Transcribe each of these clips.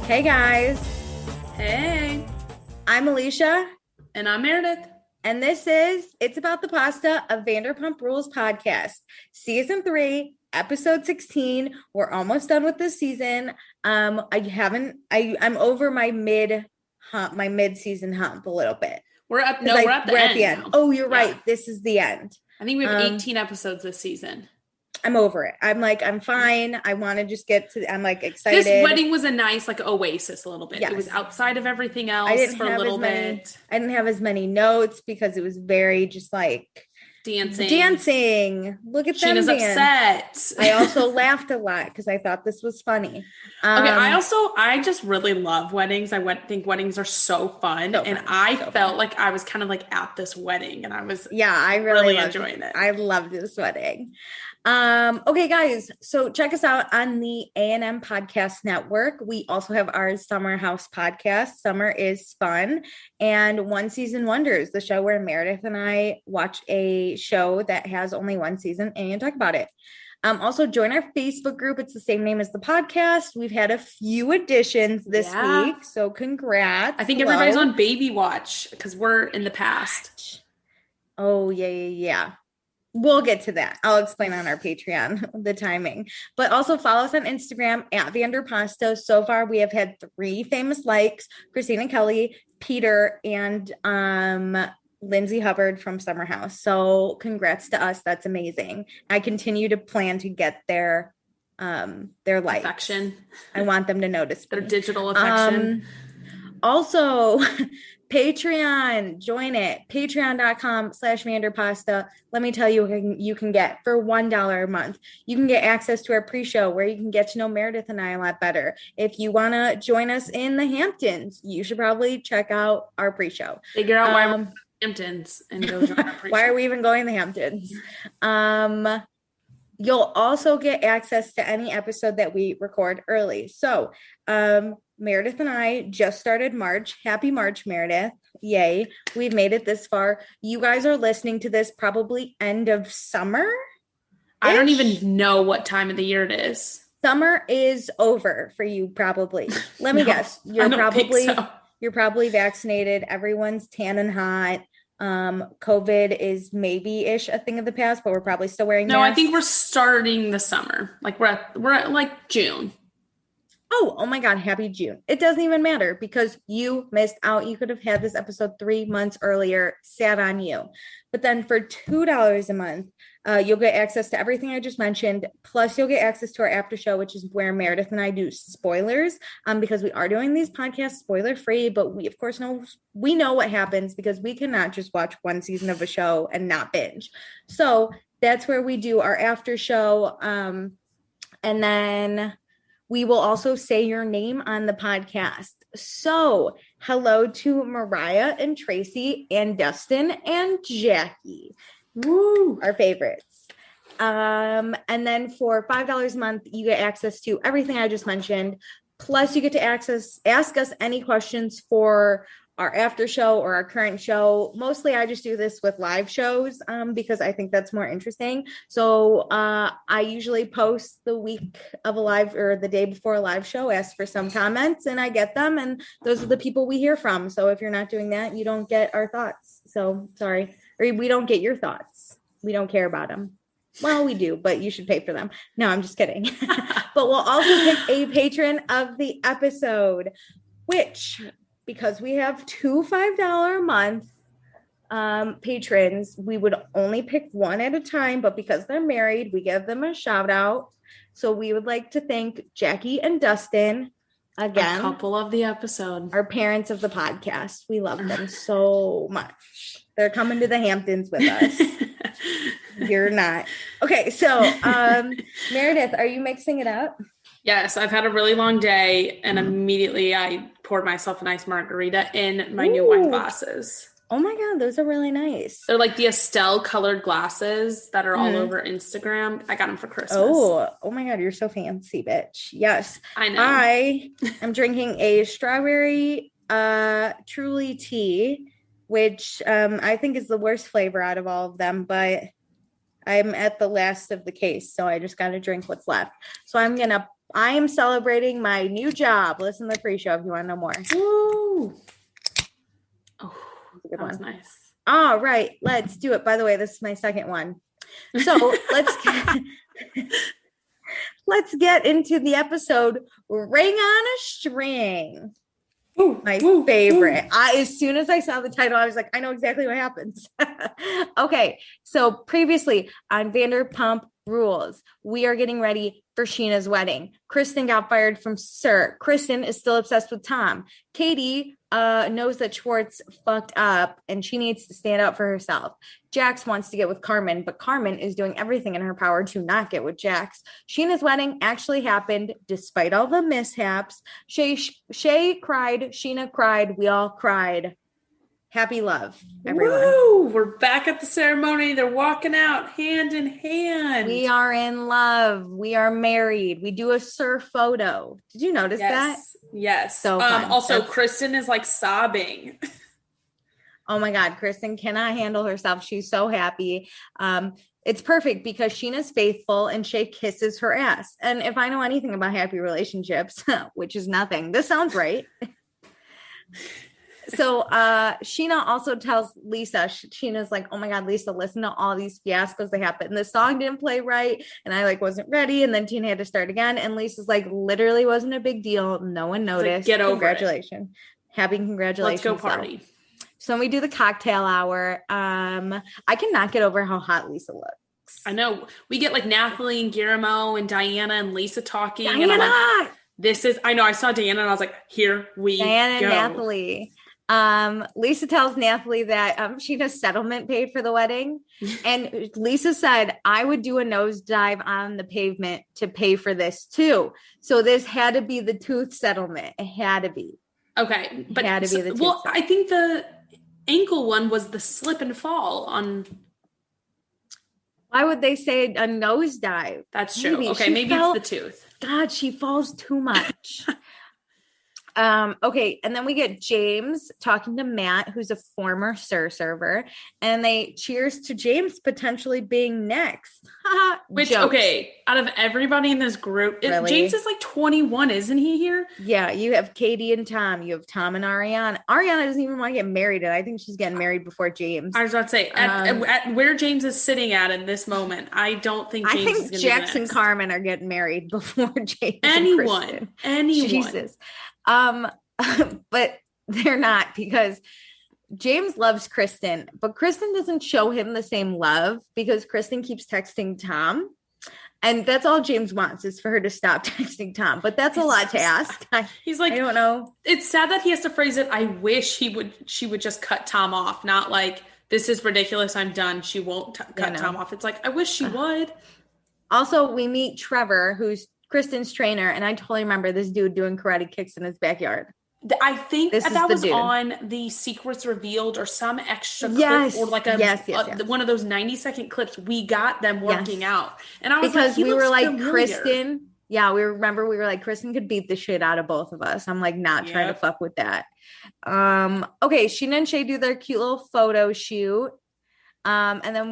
Hey guys. Hey. I'm Alicia. And I'm Meredith. And this is It's About the Pasta, a Vanderpump Rules podcast. Season 3, episode 16. We're almost done with this season. I'm over my mid-season hump a little bit. We're at the end. Now. Oh, you're right. This is the end. I think we have 18 episodes this season. I'm over it. I'm fine. I want to just get to, I'm excited. This wedding was a nice, oasis a little bit. Yes. It was outside of everything else for a little bit. I didn't have as many notes because it was very just dancing. Look at them Scheana's upset. I also laughed a lot because I thought this was funny. I just really love weddings. think weddings are so fun. I felt like I was kind of at this wedding and I was I really enjoying it. I loved this wedding. Okay, guys, so check us out on the A&M Podcast Network. We also have our Summer House podcast. Summer is Fun, and One Season Wonders, the show where Meredith and I watch a show that has only one season and talk about it. Also join our Facebook group. It's the same name as the podcast. We've had a few additions this week, so congrats. I think everybody's on baby watch because we're in the past. Oh, yeah. We'll get to that. I'll explain on our Patreon the timing. But also follow us on Instagram at Vanderpasta. So far, we have had 3 famous likes: Christine and Kelly, Peter, and Lindsay Hubbard from Summer House. So congrats to us. That's amazing. I continue to plan to get their likes. Affection. I want them to notice their digital affection. Also, Patreon, join it. Patreon.com/Vanderpasta. Let me tell you what you can get for $1 a month. You can get access to our pre-show where you can get to know Meredith and I a lot better. If you want to join us in the Hamptons, you should probably check out our pre-show. Figure out why we're in the Hamptons and go join our pre-show. Why are we even going to the Hamptons? You'll also get access to any episode that we record early. So, Meredith and I just started March. Happy March, Meredith. Yay. We've made it this far. You guys are listening to this probably end of summer. I don't even know what time of the year it is. Summer is over for you, probably. Let me guess. You're probably vaccinated. Everyone's tan and hot. COVID is maybe-ish a thing of the past, but we're probably still wearing masks. No, I think we're starting the summer. We're at June. Oh my God, happy June. It doesn't even matter because you missed out. You could have had this episode 3 months earlier, sad on you. But then for $2 a month, you'll get access to everything I just mentioned. Plus you'll get access to our after show, which is where Meredith and I do spoilers because we are doing these podcasts spoiler free, but we of course know what happens because we cannot just watch one season of a show and not binge. So that's where we do our after show. And then we will also say your name on the podcast. So hello to Mariah and Tracy and Dustin and Jackie. Woo, our favorites. And then for $5 a month, you get access to everything I just mentioned. Plus you get to ask us any questions for our after show or our current show. Mostly I just do this with live shows because I think that's more interesting. So I usually post the week of a live or the day before a live show, ask for some comments and I get them. And those are the people we hear from. So if you're not doing that, you don't get our thoughts. So sorry, or we don't get your thoughts. We don't care about them. Well, we do, but you should pay for them. No, I'm just kidding. But we'll also pick a patron of the episode, which, because we have 2 $5 a month patrons, we would only pick one at a time, but because they're married, we give them a shout out. So we would like to thank Jackie and Dustin again. A couple of the episode. Our parents of the podcast. We love them so much. They're coming to the Hamptons with us. You're not. Okay, so Meredith, are you mixing it up? Yes, I've had a really long day and immediately I poured myself a nice margarita in my new wine glasses. Oh my God, those are really nice. They're like the Estelle colored glasses that are all over Instagram. I got them for Christmas. Oh my God, you're so fancy, bitch. Yes. I know. I am drinking a strawberry Truly tea, which I think is the worst flavor out of all of them, but I'm at the last of the case, so I just got to drink what's left. So I am celebrating my new job. Listen to the pre-show if you want to know more. Woo! Oh, that was nice. All right, let's do it. By the way, this is my second one. So let's get into the episode Ring on a String. My favorite. As soon as I saw the title, I was like, I know exactly what happens. Okay, so previously on Vanderpump Rules, we are getting ready for Scheana's wedding. Kristen got fired from Sir. Kristen is still obsessed with Tom. Katie knows that Schwartz fucked up and she needs to stand up for herself. Jax wants to get with Carmen, but Carmen is doing everything in her power to not get with Jax. Scheana's wedding actually happened despite all the mishaps. Shay cried, Scheana cried, we all cried. Happy love, everyone. Woo! We're back at the ceremony. They're walking out hand in hand. We are in love. We are married. We do a Sir photo. Did you notice that? Yes. So also, Kristen is like sobbing. Oh my God, Kristen cannot handle herself. She's so happy. It's perfect because Scheana's faithful and Shay kisses her ass. And if I know anything about happy relationships, which is nothing, this sounds right. So Scheana also tells Lisa, Scheana's like, oh my God, Lisa, listen to all these fiascos that happened. The song didn't play right. And I wasn't ready. And then Tina had to start again. And Lisa's like, literally wasn't a big deal. No one noticed. Like, get over Congratulations. Happy congratulations. Let's go party. So when we do the cocktail hour, I cannot get over how hot Lisa looks. I know. We get like Nathalie and Guillermo and Diana and Lisa talking. Diana! And I'm like, I know. I saw Diana and I was like, here we Diana go. and Nathalie. Lisa tells Nathalie that Scheana's settlement paid for the wedding. And Lisa said, I would do a nosedive on the pavement to pay for this too. So this had to be the tooth settlement. It had to be. Okay. But it had to be the tooth settlement. I think the ankle one was the slip and fall on. Why would they say a nosedive? That's true. Maybe it's the tooth. God, she falls too much. Okay, and then we get James talking to Matt, who's a former Sir server, and they cheers to James potentially being next. Which, Jokes. okay, out of everybody in this group, Really? James is like 21, isn't he here? Yeah, you have Katie and Tom. You have Tom and Ariana. Ariana doesn't even want to get married, and I think she's getting married before James. I was about to say, at where James is sitting at in this moment, I don't think James is going to be Jax next. and Carmen are getting married before James Anyone. Jesus. But they're not, because James loves Kristen, but Kristen doesn't show him the same love because Kristen keeps texting Tom. And that's all James wants, is for her to stop texting Tom. But that's a lot to ask. He's like, I don't know. It's sad that he has to phrase it, I wish she would just cut Tom off. Not like, this is ridiculous, I'm done. She won't cut Tom off. It's like, I wish she would. Also, we meet Trevor, who's Kristen's trainer. And I totally remember this dude doing karate kicks in his backyard. I think that was on the Secrets Revealed or some extra clip, or like one of those 90-second clips. We got them working out, and I was because like, we were like, familiar. Kristen. Yeah, we were like, Kristen could beat the shit out of both of us. I'm like, not trying to fuck with that. Okay, Scheana and Shay do their cute little photo shoot, and then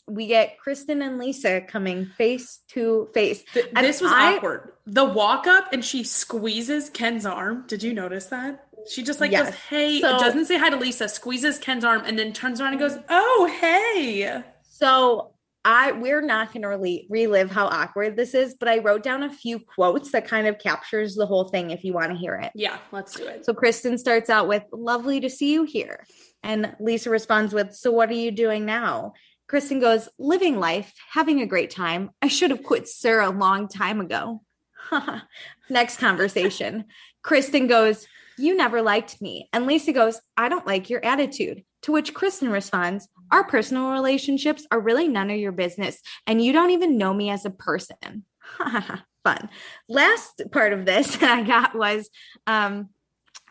we get Kristen and Lisa coming face to face. This was awkward. The walk up and she squeezes Ken's arm. Did you notice that? She just goes, hey, doesn't say hi to Lisa, squeezes Ken's arm, and then turns around and goes, oh, hey. So we're not going to relive how awkward this is, but I wrote down a few quotes that kind of captures the whole thing if you want to hear it. Yeah, let's do it. So Kristen starts out with, lovely to see you here. And Lisa responds with, so what are you doing now? Kristen goes, living life, having a great time. I should have quit Sir a long time ago. Next conversation. Kristen goes, you never liked me. And Lisa goes, I don't like your attitude. To which Kristen responds, our personal relationships are really none of your business. And you don't even know me as a person. Fun. Last part of this that I got was,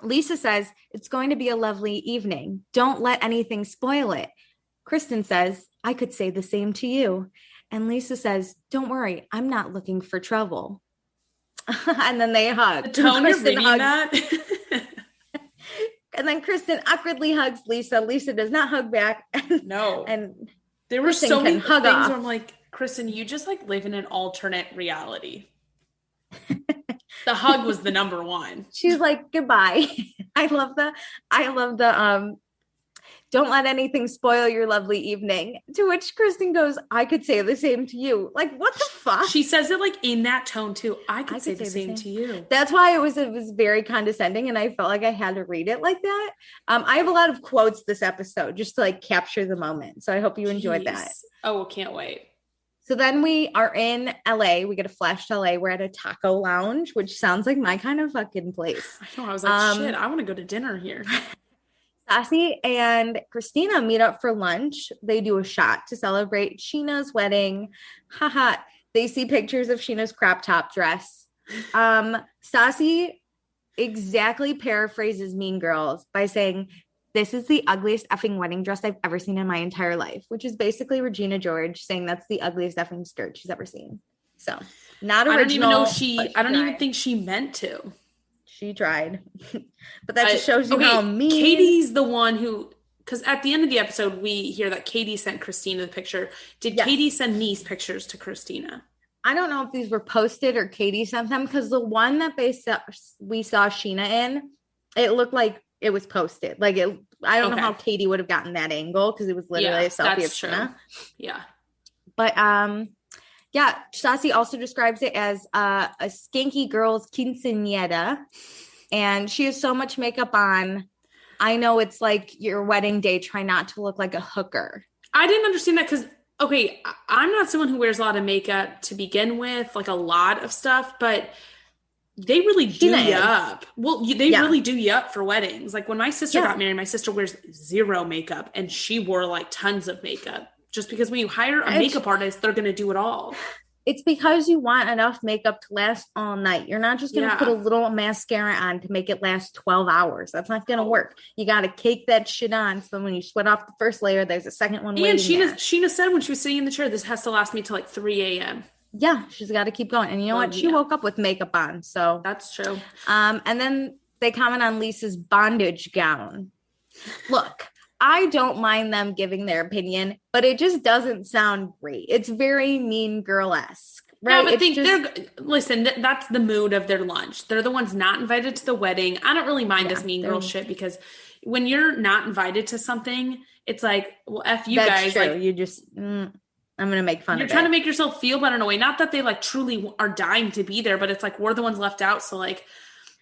Lisa says, it's going to be a lovely evening. Don't let anything spoil it. Kristen says, I could say the same to you. And Lisa says, don't worry, I'm not looking for trouble. And then they hug. The tone you're reading that. And then Kristen awkwardly hugs Lisa. Lisa does not hug back. No. And There were so many things where I'm like, Kristen, you just like live in an alternate reality. The hug was the number one. She's like, goodbye. I love the don't let anything spoil your lovely evening. To which Kristen goes, I could say the same to you. Like, what the fuck? She says it like in that tone too. I could say the same to you. That's why it was very condescending, and I felt like I had to read it like that. I have a lot of quotes this episode just to like capture the moment. So I hope you enjoyed that. Oh, can't wait. So then we are in LA. We get a flash to LA. We're at a taco lounge, which sounds like my kind of fucking place. I know. I was like, shit, I want to go to dinner here. Stassi and Christina meet up for lunch. They do a shot to celebrate Scheana's wedding. Haha. They see pictures of Scheana's crop top dress. Stassi exactly paraphrases Mean Girls by saying, this is the ugliest effing wedding dress I've ever seen in my entire life, which is basically Regina George saying that's the ugliest effing skirt she's ever seen. So not original. I don't even think she meant to. She tried. But that just shows you how mean. Katie's the one who, because at the end of the episode, we hear that Katie sent Christina the picture. Did Katie send these pictures to Christina? I don't know if these were posted or Katie sent them, because the one that we saw Scheana in, it looked like it was posted. Like I don't know how Katie would have gotten that angle, because it was literally a selfie of Scheana. Yeah. But Stassi also describes it as a skanky girl's quinceañera, and she has so much makeup on. I know it's like your wedding day. Try not to look like a hooker. I didn't understand that because, I'm not someone who wears a lot of makeup to begin with, like a lot of stuff, but they really do you up. Well, they really do you up for weddings. Like when my sister got married, my sister wears zero makeup and she wore like tons of makeup. Just because when you hire a makeup artist, they're going to do it all. It's because you want enough makeup to last all night. You're not just going to put a little mascara on to make it last 12 hours. That's not going to work. You got to cake that shit on. So when you sweat off the first layer, there's a second one waiting. And Scheana said when she was sitting in the chair, this has to last me till like 3 a.m. Yeah, she's got to keep going. And you know what? She woke up with makeup on. So that's true. And then they comment on Lisa's bondage gown. Look. I don't mind them giving their opinion, but it just doesn't sound great. It's very Mean Girl-esque, right? Yeah, but listen, that's the mood of their lunch. They're the ones not invited to the wedding. I don't really mind this Mean Girl shit, because when you're not invited to something, it's like, well, F you guys. True. Like, you just, I'm going to make fun of it. You're trying to make yourself feel better in a way. Not that they like truly are dying to be there, but it's like, we're the ones left out. So like,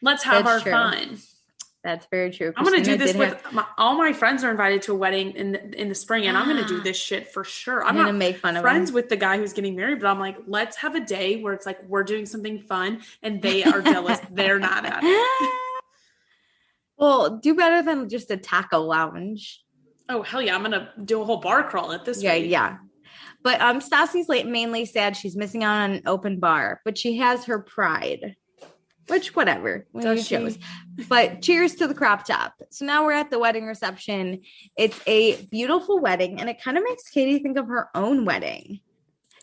let's have our fun. That's very true. I'm going to do this with all my friends are invited to a wedding in the spring, and I'm going to do this shit for sure. I'm not make fun of friends with the guy who's getting married, but I'm like, let's have a day where it's like we're doing something fun, and they are jealous. They're not at it. Well, do better than just a taco lounge. Oh hell yeah! I'm going to do a whole bar crawl at this. week. Yeah. But Stassi's mainly sad she's missing out on an open bar, but she has her pride. Which, whatever. Does she? But cheers to the crop top. So now we're at the wedding reception. It's a beautiful wedding, and it kind of makes Katie think of her own wedding.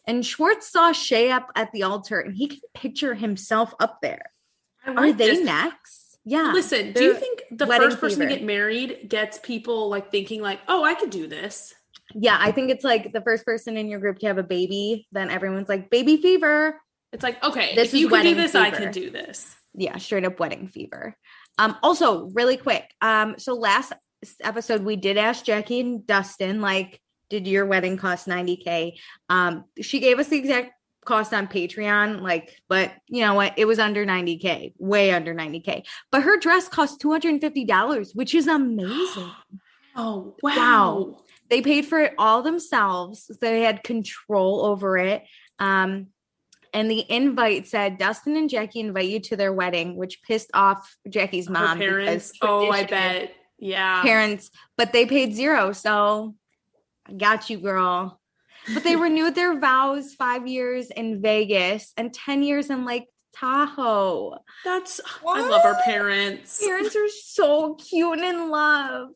And Schwartz saw Shay up at the altar, and he can picture himself up there. Are they next? Yeah. Listen, do you think the first person to get married gets people like thinking like, oh, I could do this? Yeah, I think it's like the first person in your group to have a baby, then everyone's like, baby fever. It's like, okay, if you can do this, I can do this. Yeah, straight up wedding fever. Also, really quick. So last episode, we did ask Jackie and Dustin, like, did your wedding cost $90K? She gave us the exact cost on Patreon, like, but you know what? It was under $90K, way under $90K. But her dress cost $250, which is amazing. Oh, wow. They paid for it all themselves. So they had control over it. And the invite said, Dustin and Jackie invite you to their wedding, which pissed off Jackie's mom. Her parents. Oh, I bet. Yeah. Parents. But they paid $0. So I got you, girl. But they renewed their vows 5 years in Vegas and 10 years in Lake Tahoe. I love our parents. Parents are so cute and in love.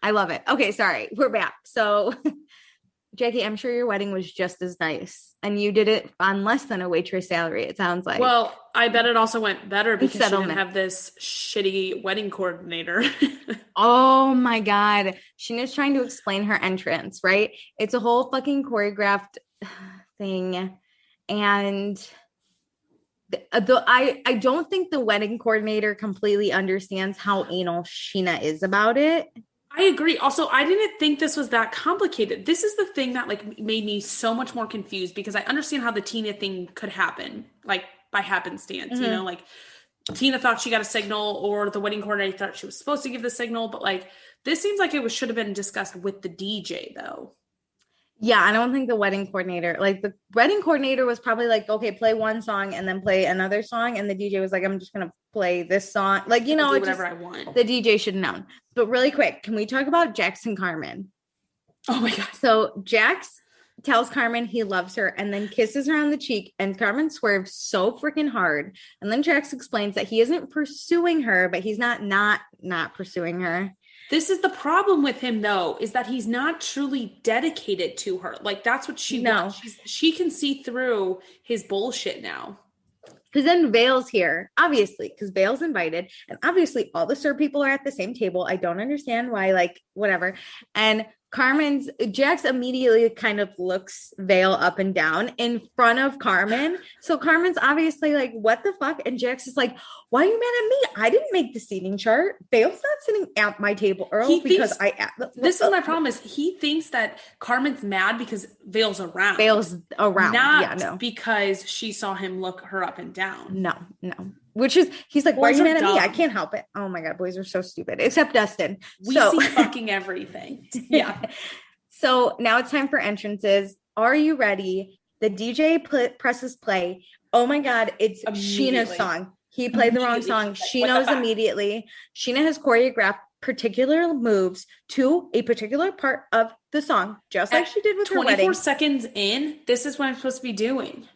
I love it. Okay, sorry. We're back. So Jackie, I'm sure your wedding was just as nice, and you did it on less than a waitress salary, it sounds like. Well, I bet it also went better because she didn't have this shitty wedding coordinator. Oh my God. Scheana's trying to explain her entrance, right? It's a whole fucking choreographed thing. And I don't think the wedding coordinator completely understands how anal Scheana is about it. I agree. Also, I didn't think this was that complicated. This is the thing that like made me so much more confused because I understand how the Tina thing could happen, like by happenstance, you know, like Tina thought she got a signal or the wedding coordinator thought she was supposed to give the signal, but like this seems like it should have been discussed with the DJ though. Yeah, I don't think the wedding coordinator was probably like, okay, play one song and then play another song. And the DJ was like, I'm just going to play this song. Like, you know, whatever I want. The DJ should have known. But really quick, can we talk about Jax and Carmen? Oh my God. So Jax tells Carmen he loves her and then kisses her on the cheek. And Carmen swerves so freaking hard. And then Jax explains that he isn't pursuing her, but he's not pursuing her. This is the problem with him, though, is that he's not truly dedicated to her. Like, that's what she wants. She can see through his bullshit now. Because then Vale's here, obviously, because Vale's invited. And obviously, all the Sir people are at the same table. I don't understand why, like, whatever. And Jax immediately kind of looks Vale up and down in front of Carmen. So Carmen's obviously like, what the fuck? And Jax is like, why are you mad at me? I didn't make the seating chart. Vale's not sitting at my table, Earl, because this is my problem is he thinks that Carmen's mad because Vale's around. Not because she saw him look her up and down. No. Which is, he's like, why are you mad at me? I can't help it. Oh my God, boys are so stupid. Except Dustin. We see fucking everything. Yeah. So now it's time for entrances. Are you ready? The DJ presses play. Oh my God, it's Scheana's song. He played the wrong song. She knows immediately. Scheana has choreographed particular moves to a particular part of the song, just like she did with her wedding. 24 seconds in, this is what I'm supposed to be doing.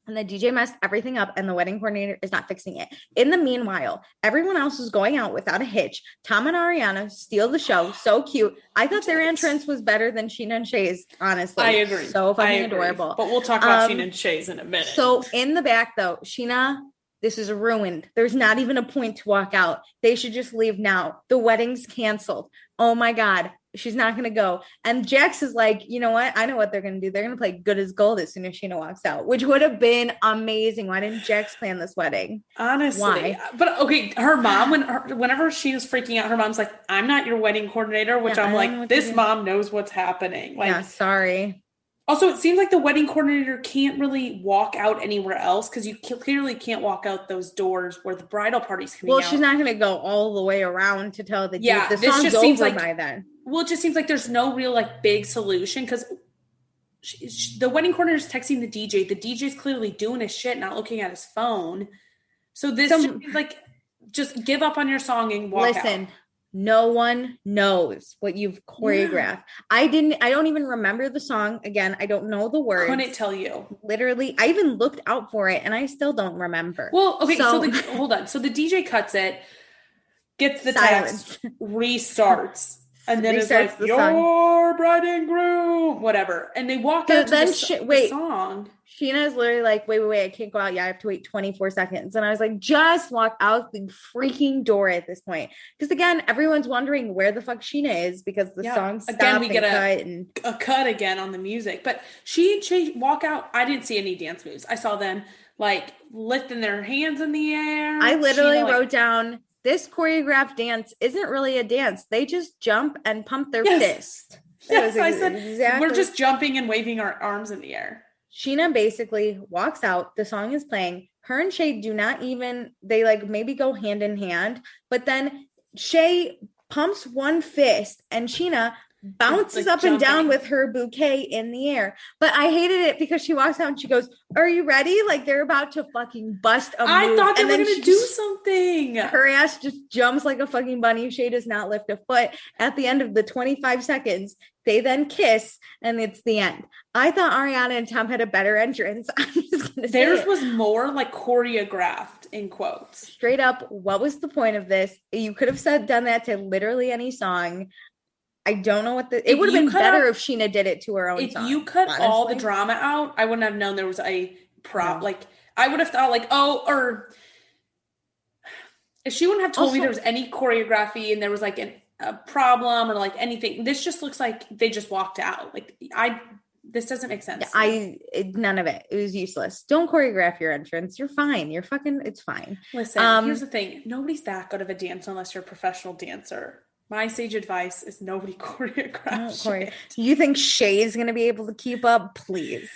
And the DJ messed everything up and the wedding coordinator is not fixing it. In the meanwhile, everyone else is going out without a hitch. Tom and Ariana steal the show. So cute. I thought their entrance was better than Scheana and Shay's, honestly. I agree. So fucking adorable. But we'll talk about Scheana and Shay's in a minute. So in the back though, Scheana, this is ruined. There's not even a point to walk out. They should just leave now. The wedding's canceled. Oh my God. She's not going to go. And Jax is like, you know what? I know what they're going to do. They're going to play Good as Gold as soon as Scheana walks out, which would have been amazing. Why didn't Jax plan this wedding? Honestly. Why? But okay, her mom, whenever she was freaking out, her mom's like, I'm not your wedding coordinator, which I'm like, this mom knows what's happening. Like, yeah, sorry. Also, it seems like the wedding coordinator can't really walk out anywhere else because you clearly can't walk out those doors where the bridal party's coming out. Well, she's not going to go all the way around to tell the the song's just seems over by then. Well, it just seems like there's no real like big solution because the wedding coordinator is texting the DJ. The DJ's clearly doing his shit, not looking at his phone. So this just give up on your song and walk out. Listen. No one knows what you've choreographed. Yeah. I don't even remember the song. Again, I don't know the words. Couldn't tell you. Literally, I even looked out for it and I still don't remember. Well, okay, hold on. So the DJ cuts it, gets the text, restarts, and then it's like, your bride and groom, whatever. And they walk out to the song. Scheana is literally like, wait, I can't go out. Yeah, I have to wait 24 seconds. And I was like, just walk out the freaking door at this point. Because again, everyone's wondering where the fuck Scheana is because the song stopped again, we get a cut again on the music. But she walk out. I didn't see any dance moves. I saw them like lifting their hands in the air. I literally wrote down, this choreographed dance isn't really a dance. They just jump and pump their fist. Yes, I said, we're just jumping and waving our arms in the air. Scheana basically walks out. The song is playing. Her and Shay do not even, they like maybe go hand in hand, but then Shay pumps one fist and Scheana bounces up and down with her bouquet in the air. But I hated it because she walks out and she goes, are you ready? Like they're about to fucking bust a move. I thought they were going to do something. Her ass just jumps like a fucking bunny. Shay does not lift a foot. At the end of the 25 seconds, they then kiss and it's the end. I thought Ariana and Tom had a better entrance. I'm just going to say theirs was more like choreographed in quotes. Straight up, what was the point of this? You could have done that to literally any song. I don't know what it would have been better if Scheana did it to her own song. If you cut all the drama out, I wouldn't have known there was a prop. No. Like, I would have thought, like, or if she wouldn't have told me there was any choreography and there was, like, a problem or, like, anything. This just looks like they just walked out. Like, this doesn't make sense. None of it. It was useless. Don't choreograph your entrance. You're fine. It's fine. Listen, here's the thing. Nobody's that good of a dancer unless you're a professional dancer. My sage advice is nobody choreographs shit. You think Shay's going to be able to keep up? Please.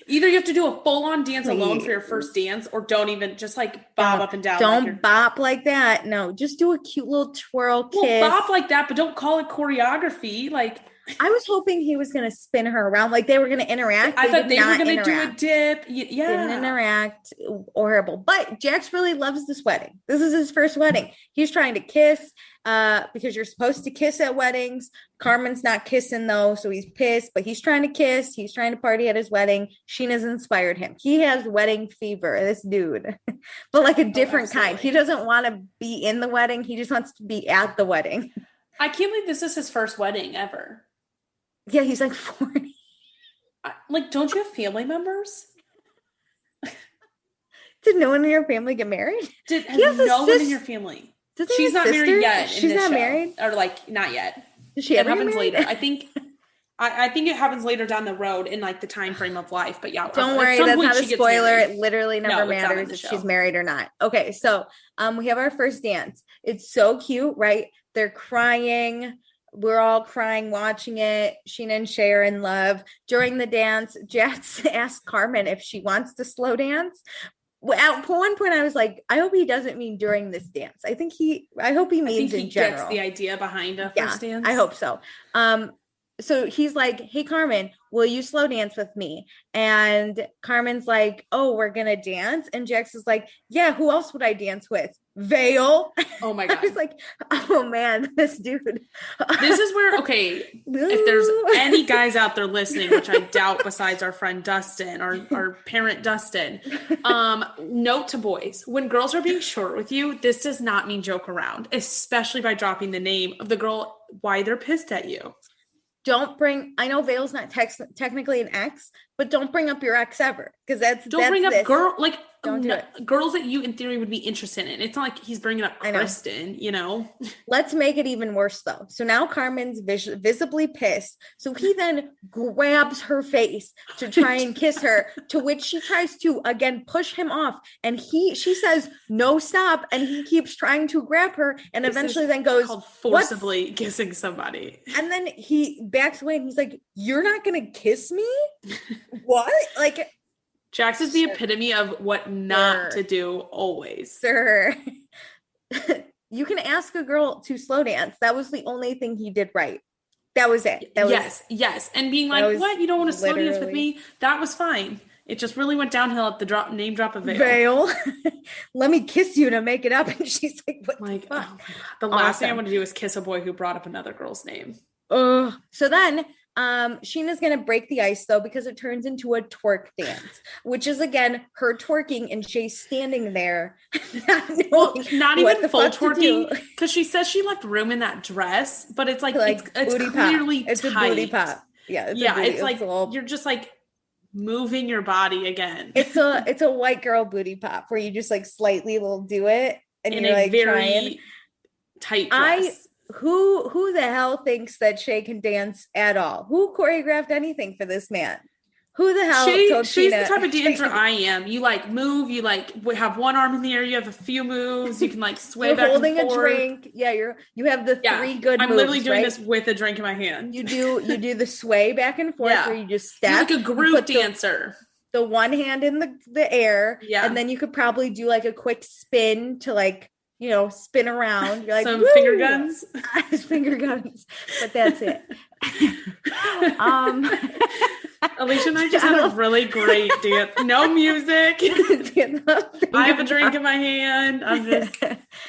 Either you have to do a full-on dance alone for your first dance, or don't even just like bob up and down. Don't bop like that. No, just do a cute little twirl kiss. Well, bop like that, but don't call it choreography. Like, I was hoping he was going to spin her around, like they were going to interact. I thought they were going to do a dip. Yeah. Didn't interact. Horrible. But Jax really loves this wedding. This is his first wedding. He's trying to kiss because you're supposed to kiss at weddings. Carmen's not kissing though, so he's pissed, but he's trying to kiss. He's trying to party at his wedding. Scheana's inspired him. He has wedding fever, this dude, but like a different kind. He doesn't want to be in the wedding. He just wants to be at the wedding. I can't believe this is his first wedding ever. Yeah, he's like 40. Like, don't you have family members? Did no one in your family get married? Has no one in your family? She's not married yet. She's not married? Or like, not yet. Does she ever happens later. I think it happens later down the road in like the time frame of life. But yeah. Don't worry, that's not a spoiler. It literally never matters if she's married or not. Okay, so we have our first dance. It's so cute, right? They're crying. We're all crying watching it. Scheana and Shay are in love. During the dance, Jax asked Carmen if she wants to slow dance. At one point, I was like, I hope he doesn't mean during this dance. I hope he means in general. Gets the idea behind a first dance. I hope so. So he's like, hey, Carmen, will you slow dance with me? And Carmen's like, oh, we're going to dance. And Jax is like, yeah, who else would I dance with? Vale. Oh my God. I was like, oh man, this dude. This is where, okay, if there's any guys out there listening, which I doubt besides our friend Dustin, our parent Dustin, note to boys, when girls are being short with you, this does not mean joke around, especially by dropping the name of the girl, why they're pissed at you. I know Vale's not technically an ex, but don't bring up your ex ever. Because don't bring up don't do it. Girls that you in theory would be interested in. It's not like he's bringing up Kristen, you know? Let's make it even worse though. So now Carmen's visibly pissed. So he then grabs her face to try and kiss her, to which she tries to again push him off. And she says, no, stop. And he keeps trying to grab her and eventually then goes forcibly kissing somebody. And then he backs away and he's like, you're not going to kiss me? What? Like, Jax is the epitome of what not to do always. Sir, you can ask a girl to slow dance. That was the only thing he did right. That was it. Yes. And being like, what? You don't want to slow dance with me? That was fine. It just really went downhill at the name drop of Vale. Let me kiss you to make it up. And she's like, what the fuck? Oh, the last thing I want to do is kiss a boy who brought up another girl's name. So then Scheana's going to break the ice though, because it turns into a twerk dance, which is again, her twerking and Shay standing there. not even full twerking. Cause she says she left room in that dress, but it's like it's clearly it's tight. A booty pop. Yeah. It's like, you're just like moving your body again. It's a white girl booty pop where you just like slightly will do it. And in you're like very trying. Tight dress. Who the hell thinks that Shay can dance at all? Who choreographed anything for this man? Who the hell told She's Scheana? The type of dancer I am. You like move, you like have one arm in the air, you have a few moves, you can like sway back holding and forth. A drink. Yeah, you have the three good moves. I'm literally doing this with a drink in my hand. You do the sway back and forth where you just step. You're like a group dancer. The one hand in the air. Yeah. And then you could probably do like a quick spin to like, spin around. You're like, some finger guns. Finger guns. But that's it. Alicia and I just had a really great dance. No music. I have a drink in my hand. I'm just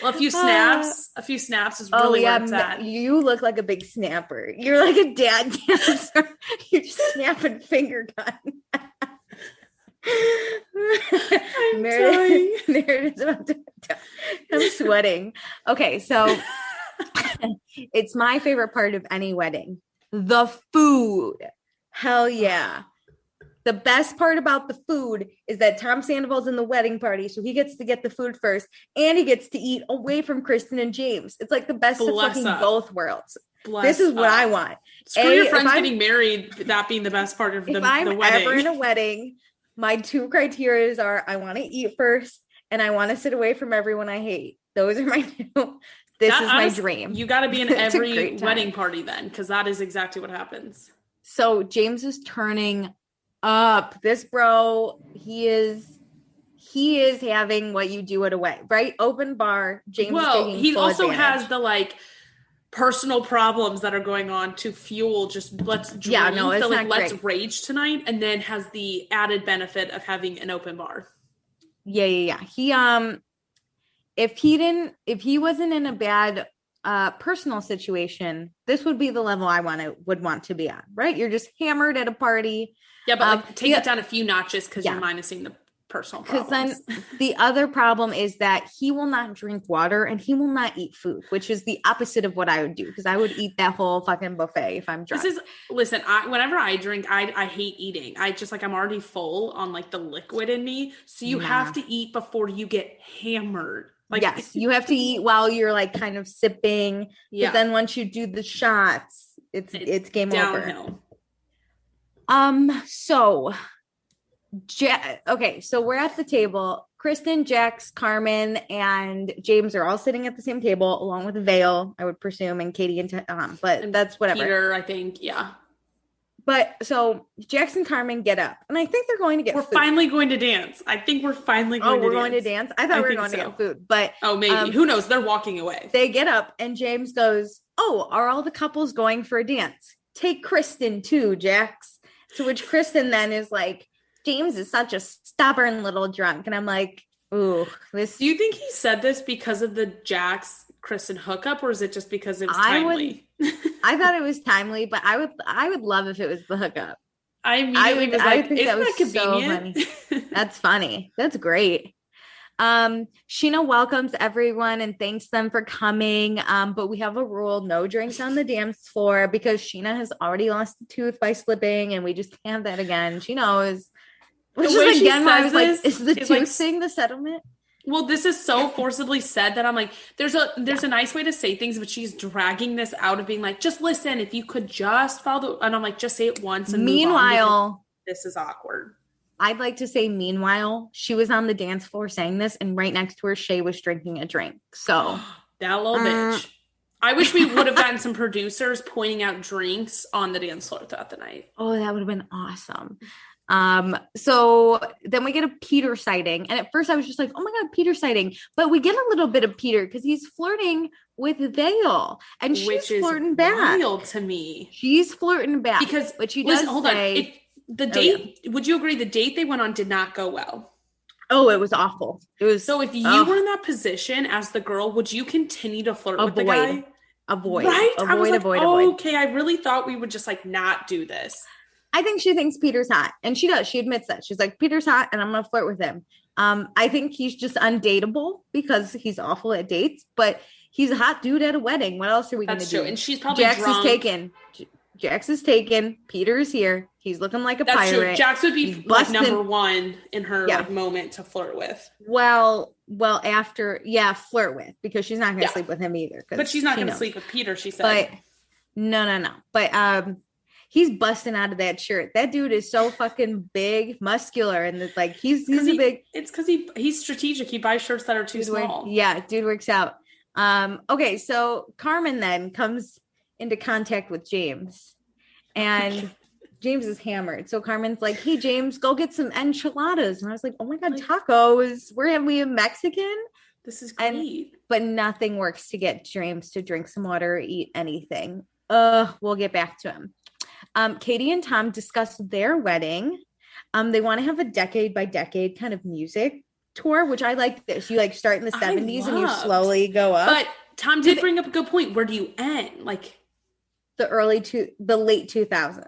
a few snaps. A few snaps is really where it's at. You look like a big snapper. You're like a dad dancer. You're just snapping finger gun. Meredith's about to I'm sweating. Okay, so It's my favorite part of any wedding. The food. Hell yeah. The best part about the food is that Tom Sandoval's in the wedding party, so he gets to get the food first, and he gets to eat away from Kristen and James. It's like the best of fucking both worlds. This is what I want. Screw your friends getting married, that being the best part of the wedding. If I'm ever in a wedding, my 2 criteria are I want to eat first, and I want to sit away from everyone I hate. Those are my 2. This is my dream. You got to be in every wedding party then, because that is exactly what happens. So James is turning up. This bro, he is having what you do at a wedding, right? Open bar. James is taking he full also advantage. has the like personal problems that are going on to fuel just let's drink, it's like let's rage tonight, and then has the added benefit of having an open bar. Yeah. He if he wasn't in a bad personal situation, this would be the level I would want to be on, right? You're just hammered at a party. Yeah, but like take it down a few notches because you're minusing the personal problems. Because then the other problem is that he will not drink water and he will not eat food, which is the opposite of what I would do, because I would eat that whole fucking buffet if I'm drunk. Whenever I drink, I hate eating. I just like I'm already full on like the liquid in me, so you have to eat before you get hammered. Like, yes, you have to eat while you're like kind of sipping. Yeah. But then once you do the shots, it's game downhill. Over. So we're at the table. Kristen, Jax, Carmen, and James are all sitting at the same table, along with Vale, I would presume, and Katie and Tom. But that's whatever. Peter, I think, yeah. But so Jax and Carmen get up, and I think they're going to get. We're food. Finally going to dance. I think we're finally going. Oh, we're going to dance. I thought we were going to get food, but maybe who knows? They're walking away. They get up, and James goes, "Oh, are all the couples going for a dance? Take Kristen too, Jax." To which Kristen then is like, "James is such a stubborn little drunk," and I'm like, "Ooh, this." Do you think he said this because of the Jax Kristen hookup, or is it just because it was timely? I thought it was timely, but I would love if it was the hookup. I think that was convenient? So funny. That's funny. That's great. Scheana welcomes everyone and thanks them for coming. But we have a rule: no drinks on the dance floor, because Scheana has already lost a tooth by slipping, and we just can't have that again. She knows. Which is again why I was like, is the tooth thing the settlement? Well, this is so forcibly said that I'm like, there's a nice way to say things, but she's dragging this out of being like, just listen, if you could just follow and I'm like, just say it once and meanwhile, move on, this is awkward. I'd like to say, meanwhile, she was on the dance floor saying this, and right next to her, Shay was drinking a drink. So that little bitch. I wish we would have gotten some producers pointing out drinks on the dance floor throughout the night. Oh, that would have been awesome. So then we get a Peter sighting, and at first I was just like, oh my God, Peter sighting, but we get a little bit of Peter because he's flirting with Vale, and she's flirting back. Wild to me. She's flirting back because, but she does say, the date, would you agree the date they went on did not go well? Oh, it was awful. It was. So if you were in that position as the girl, would you continue to flirt with the guy? Avoid. Right? Avoid. Okay, I really thought we would just like not do this. I think she thinks Peter's hot, and she does. She admits that. She's like, Peter's hot, and I'm going to flirt with him. I think he's just undateable because he's awful at dates, but he's a hot dude at a wedding. What else are we going to do? That's true, and she's probably Jax drunk. Jax is taken. Peter is here. He's looking like a pirate. True. Jax would be like number one in her like, moment to flirt with. Well, after, flirt with, because she's not going to sleep with him either. But she's not going to sleep with Peter, she said. But no. But he's busting out of that shirt. That dude is so fucking big, muscular, and it's like he's a big. It's because he's strategic. He buys shirts that are too small. Dude works out. Okay, so Carmen then comes into contact with James, and James is hammered. So Carmen's like, "Hey James, go get some enchiladas." And I was like, "Oh my God, tacos! Are we a Mexican?" This is great. But nothing works to get James to drink some water or eat anything. We'll get back to him. Katie and Tom discussed their wedding. They want to have a decade by decade kind of music tour, which I like this. You like start in the 70s and you slowly go up. But Tom did bring up a good point. Where do you end? Like the late 2000s.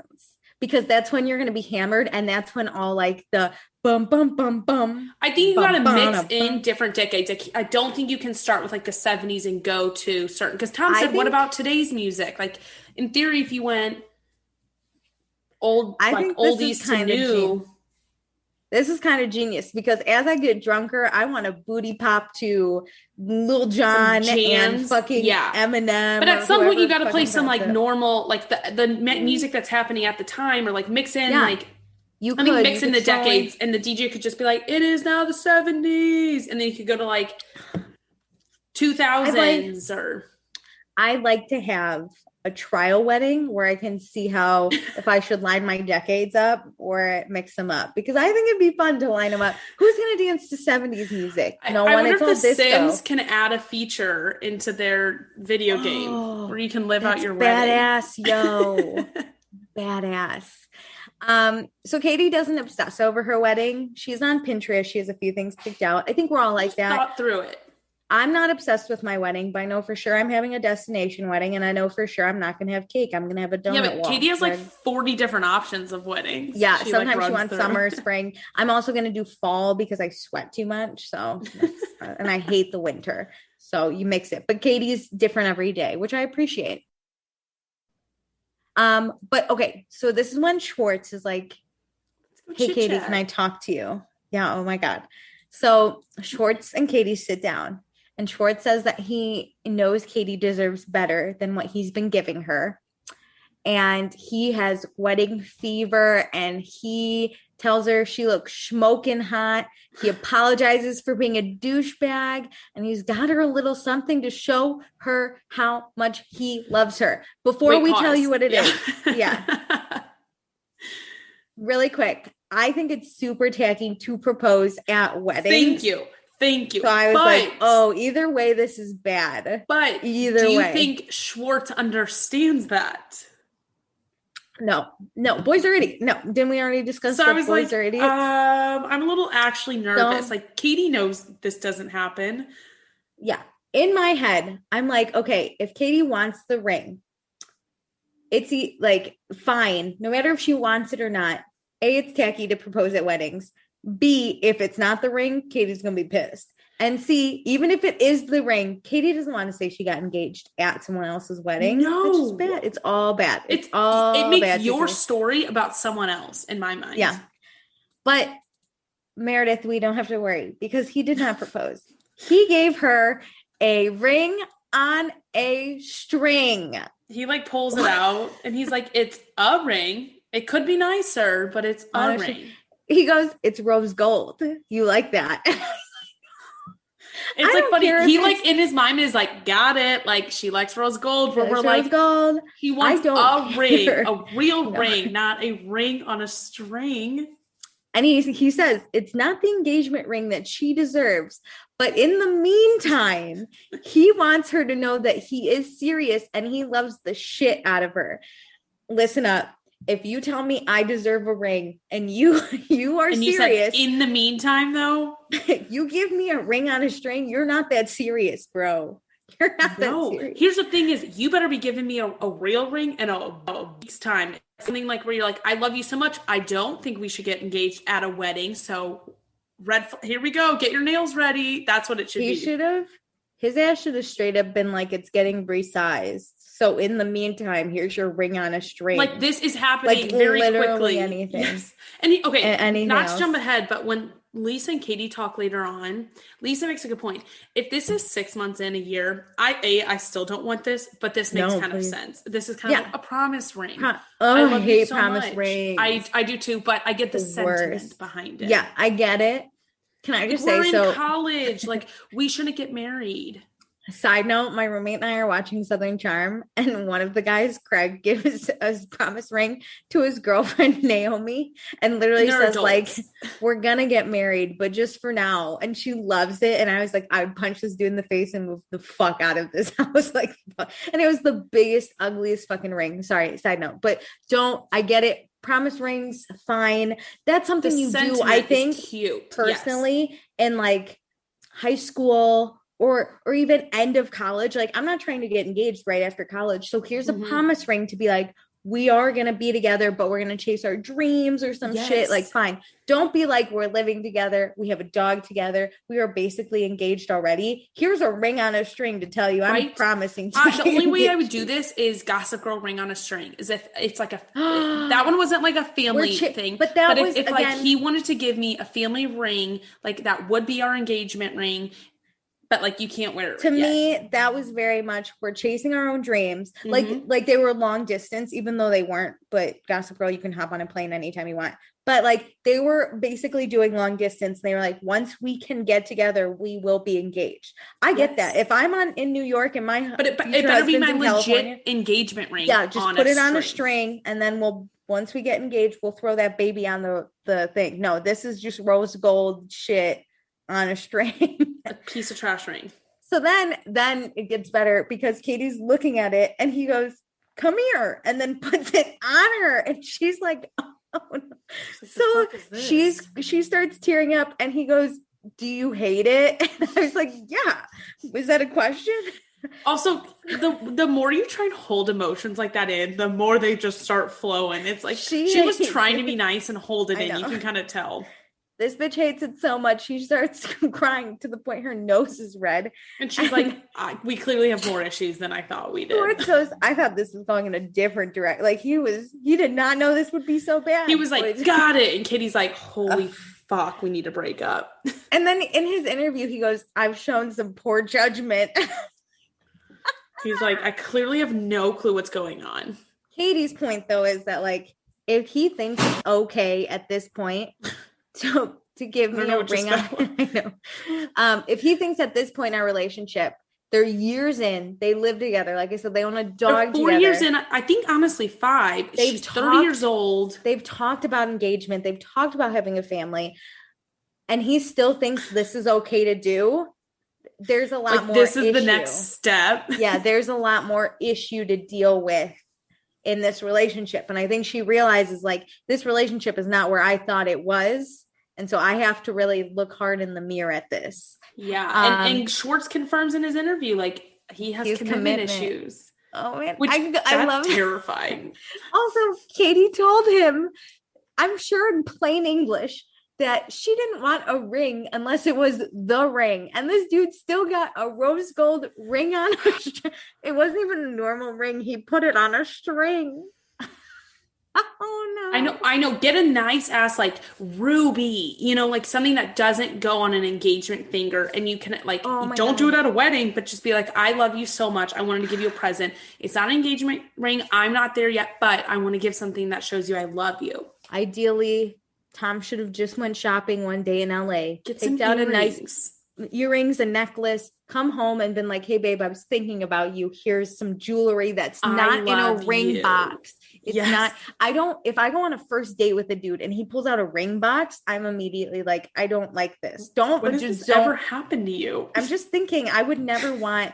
because that's when you're going to be hammered. And that's when all like the bum, bum, bum, bum. I think you got to mix in bum. different decades. I don't think you can start with like the 70s and go to certain, because Tom said, what about today's music? Like in theory, if you went oldies to new. This is kind of genius because as I get drunker, I want to booty pop to Lil Jon and fucking Eminem. But at some point, you got to play some like normal, like the music that's happening at the time, or like mix in like. I think mix in the decades, and the DJ could just be like, "It is now the 70s," and then you could go to like 2000s or. I like to have a trial wedding where I can see how if I should line my decades up or mix them up, because I think it'd be fun to line them up. Who's going to dance to 70s music? No one. I wonder if the Sims can add a feature into their video game where you can live out your wedding. Badass, yo. Badass. So Katie doesn't obsess over her wedding. She's on Pinterest. She has a few things picked out. I think we're all like that. Thought through it. I'm not obsessed with my wedding, but I know for sure I'm having a destination wedding, and I know for sure I'm not going to have cake. I'm going to have a donut. Yeah, but Katie has like 40 different options of weddings. Yeah, sometimes she wants summer, spring. I'm also going to do fall because I sweat too much. So, and I hate the winter. So you mix it. But Katie's different every day, which I appreciate. But okay, so this is when Schwartz is like, "Hey Katie, can I talk to you?" Yeah, oh my God. So Schwartz and Katie sit down, and Schwartz says that he knows Katie deserves better than what he's been giving her. And he has wedding fever, and he tells her she looks smoking hot. He apologizes for being a douchebag, and he's got her a little something to show her how much he loves her. Before we tell you what it is. Yeah. Really quick. I think it's super tacky to propose at weddings. Thank you. So I was like, oh, either way, this is bad. But do you think Schwartz understands that? No, boys are idiots. No, didn't we already discuss that boys are idiots? I'm a little actually nervous. Like Katie knows this doesn't happen. Yeah. In my head, I'm like, okay, if Katie wants the ring, it's like fine. No matter if she wants it or not. A, it's tacky to propose at weddings. B, if it's not the ring, Katie's going to be pissed. And C, even if it is the ring, Katie doesn't want to say she got engaged at someone else's wedding. No. It's just bad. It's all bad. It makes your story about someone else in my mind. Yeah. But Meredith, we don't have to worry because he did not propose. He gave her a ring on a string. He like pulls it out and he's like, it's a ring. It could be nicer, but it's a ring. He goes, it's rose gold. You like that? It's like funny. He like in his mind is like, got it. Like she likes rose gold. But we're like, gold. He wants a ring, a real ring, not a ring on a string. And he says it's not the engagement ring that she deserves. But in the meantime, he wants her to know that he is serious and he loves the shit out of her. Listen up. If you tell me I deserve a ring and you are and serious. Said, in the meantime, though, you give me a ring on a string, you're not that serious, bro. You're not that serious. Here's the thing is you better be giving me a real ring in a week's time. Something like where you're like, I love you so much. I don't think we should get engaged at a wedding. So here we go. Get your nails ready. That's what it should be. His ass should have straight up been like, it's getting resized. So in the meantime, here's your ring on a string. Like this is happening very quickly. Anything. Yes. And not to jump ahead, but when Lisa and Katie talk later on, Lisa makes a good point. If this is 6 months in a year, I still don't want this, but this makes of sense. This is kind of like a promise ring. I hate promise rings. I do too, but I get the sentiment behind it. Yeah, I get it. Can I just say we're in college, like we shouldn't get married. Side note, my roommate and I are watching Southern Charm, and one of the guys, Craig, gives a promise ring to his girlfriend, Naomi, and literally says, adults. Like, we're going to get married, but just for now. And she loves it. And I was like, I would punch this dude in the face and move the fuck out of this house. Like, and it was the biggest, ugliest fucking ring. Sorry, side note. But I get it. Promise rings, fine. That's something you do, I think, cute. Personally, in like high school or even end of college. Like, I'm not trying to get engaged right after college. So here's a promise ring to be like, we are going to be together, but we're going to chase our dreams or some shit. Like, fine. Don't be like, we're living together. We have a dog together. We are basically engaged already. Here's a ring on a string to tell you I'm promising to the only way I would do this is Gossip Girl ring on a string. Is if it's like that one wasn't like a family thing. But that was, if like he wanted to give me a family ring, like that would be our engagement ring. But like you can't wear it. To me, that was very much we're chasing our own dreams. Like they were long distance, even though they weren't. But Gossip Girl, you can hop on a plane anytime you want. But like they were basically doing long distance. They were like, once we can get together, we will be engaged. I get that. If I'm in New York and but it better be my legit engagement ring. Yeah, just put it on a string, and then once we get engaged, we'll throw that baby on the thing. No, this is just rose gold shit on a string. A piece of trash ring. So then it gets better because Katie's looking at it and he goes, come here, and then puts it on her, and she's like, oh no. So she starts tearing up and he goes, do you hate it? And I was like, yeah. Was that a question? Also, the more you try and hold emotions like that in, the more they just start flowing. It's like she was trying to be nice and hold it in. You can kind of tell. This bitch hates it so much, she starts crying to the point her nose is red. And she's like, we clearly have more issues than I thought we did. George goes, I thought this was going in a different direction. Like he did not know this would be so bad. He was like, got it. And Katie's like, holy fuck, we need to break up. And then in his interview, he goes, I've shown some poor judgment. He's like, I clearly have no clue what's going on. Katie's point, though, is that like, if he thinks it's okay at this point to give me a ring on, I know. If he thinks at this point in our relationship, they're years in, they live together. Like I said, they own a dog together. 4 years in, I think honestly 5. She's 30 years old. They've talked about engagement. They've talked about having a family. And he still thinks this is okay to do. There's a lot more. This is the next step. Yeah, there's a lot more issue to deal with in this relationship. And I think she realizes like this relationship is not where I thought it was. And so I have to really look hard in the mirror at this. Yeah. And Schwartz confirms in his interview, like he has commitment issues. Oh man. Which I love terrifying. Also, Katie told him, I'm sure in plain English, that she didn't want a ring unless it was the ring. And this dude still got a rose gold ring on a string. It wasn't even a normal ring. He put it on a string. Oh no. I know. Get a nice ass like ruby, like something that doesn't go on an engagement finger, and you can like don't do it at a wedding, but just be like, I love you so much. I wanted to give you a present. It's not an engagement ring. I'm not there yet, but I want to give something that shows you I love you. Ideally, Tom should have just went shopping one day in LA, picked out a nice earrings, a necklace, come home and been like, hey babe, I was thinking about you. Here's some jewelry that's not in a ring box. It's not, if I go on a first date with a dude and he pulls out a ring box, I'm immediately like, I don't like this. When does this ever happen to you? I'm just thinking I would never want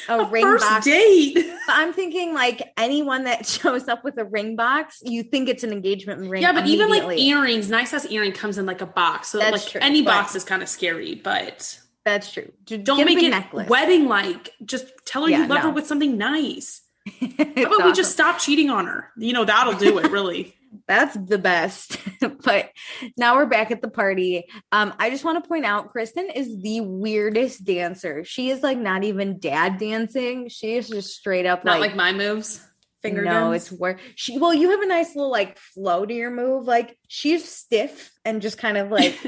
a ring first box date. I'm thinking like anyone that shows up with a ring box, you think it's an engagement ring. Yeah, but even like earrings, nice ass earring comes in like a box. So that's like true, any box is kind of scary, but that's true. Don't make it wedding like. Just tell her you love her with something nice. How about we just stop cheating on her? That'll do it, really. That's the best. But now we're back at the party. I just want to point out, Kristen is the weirdest dancer. She is like not even dad dancing. She is just straight up not like my moves. Finger guns. It's where you have a nice little like flow to your move. Like she's stiff and just kind of like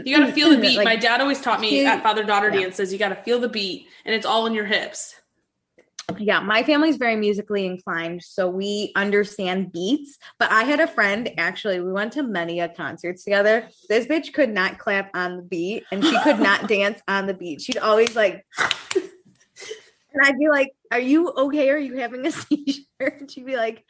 you got to feel the beat. Like, my dad always taught me at father-daughter dances, you got to feel the beat, and it's all in your hips. Yeah, my family's very musically inclined, so we understand beats. But I had a friend, actually, we went to many concerts together. This bitch could not clap on the beat, and she could not dance on the beat. She'd always like, and I'd be like, are you okay? Are you having a seizure? And she'd be like,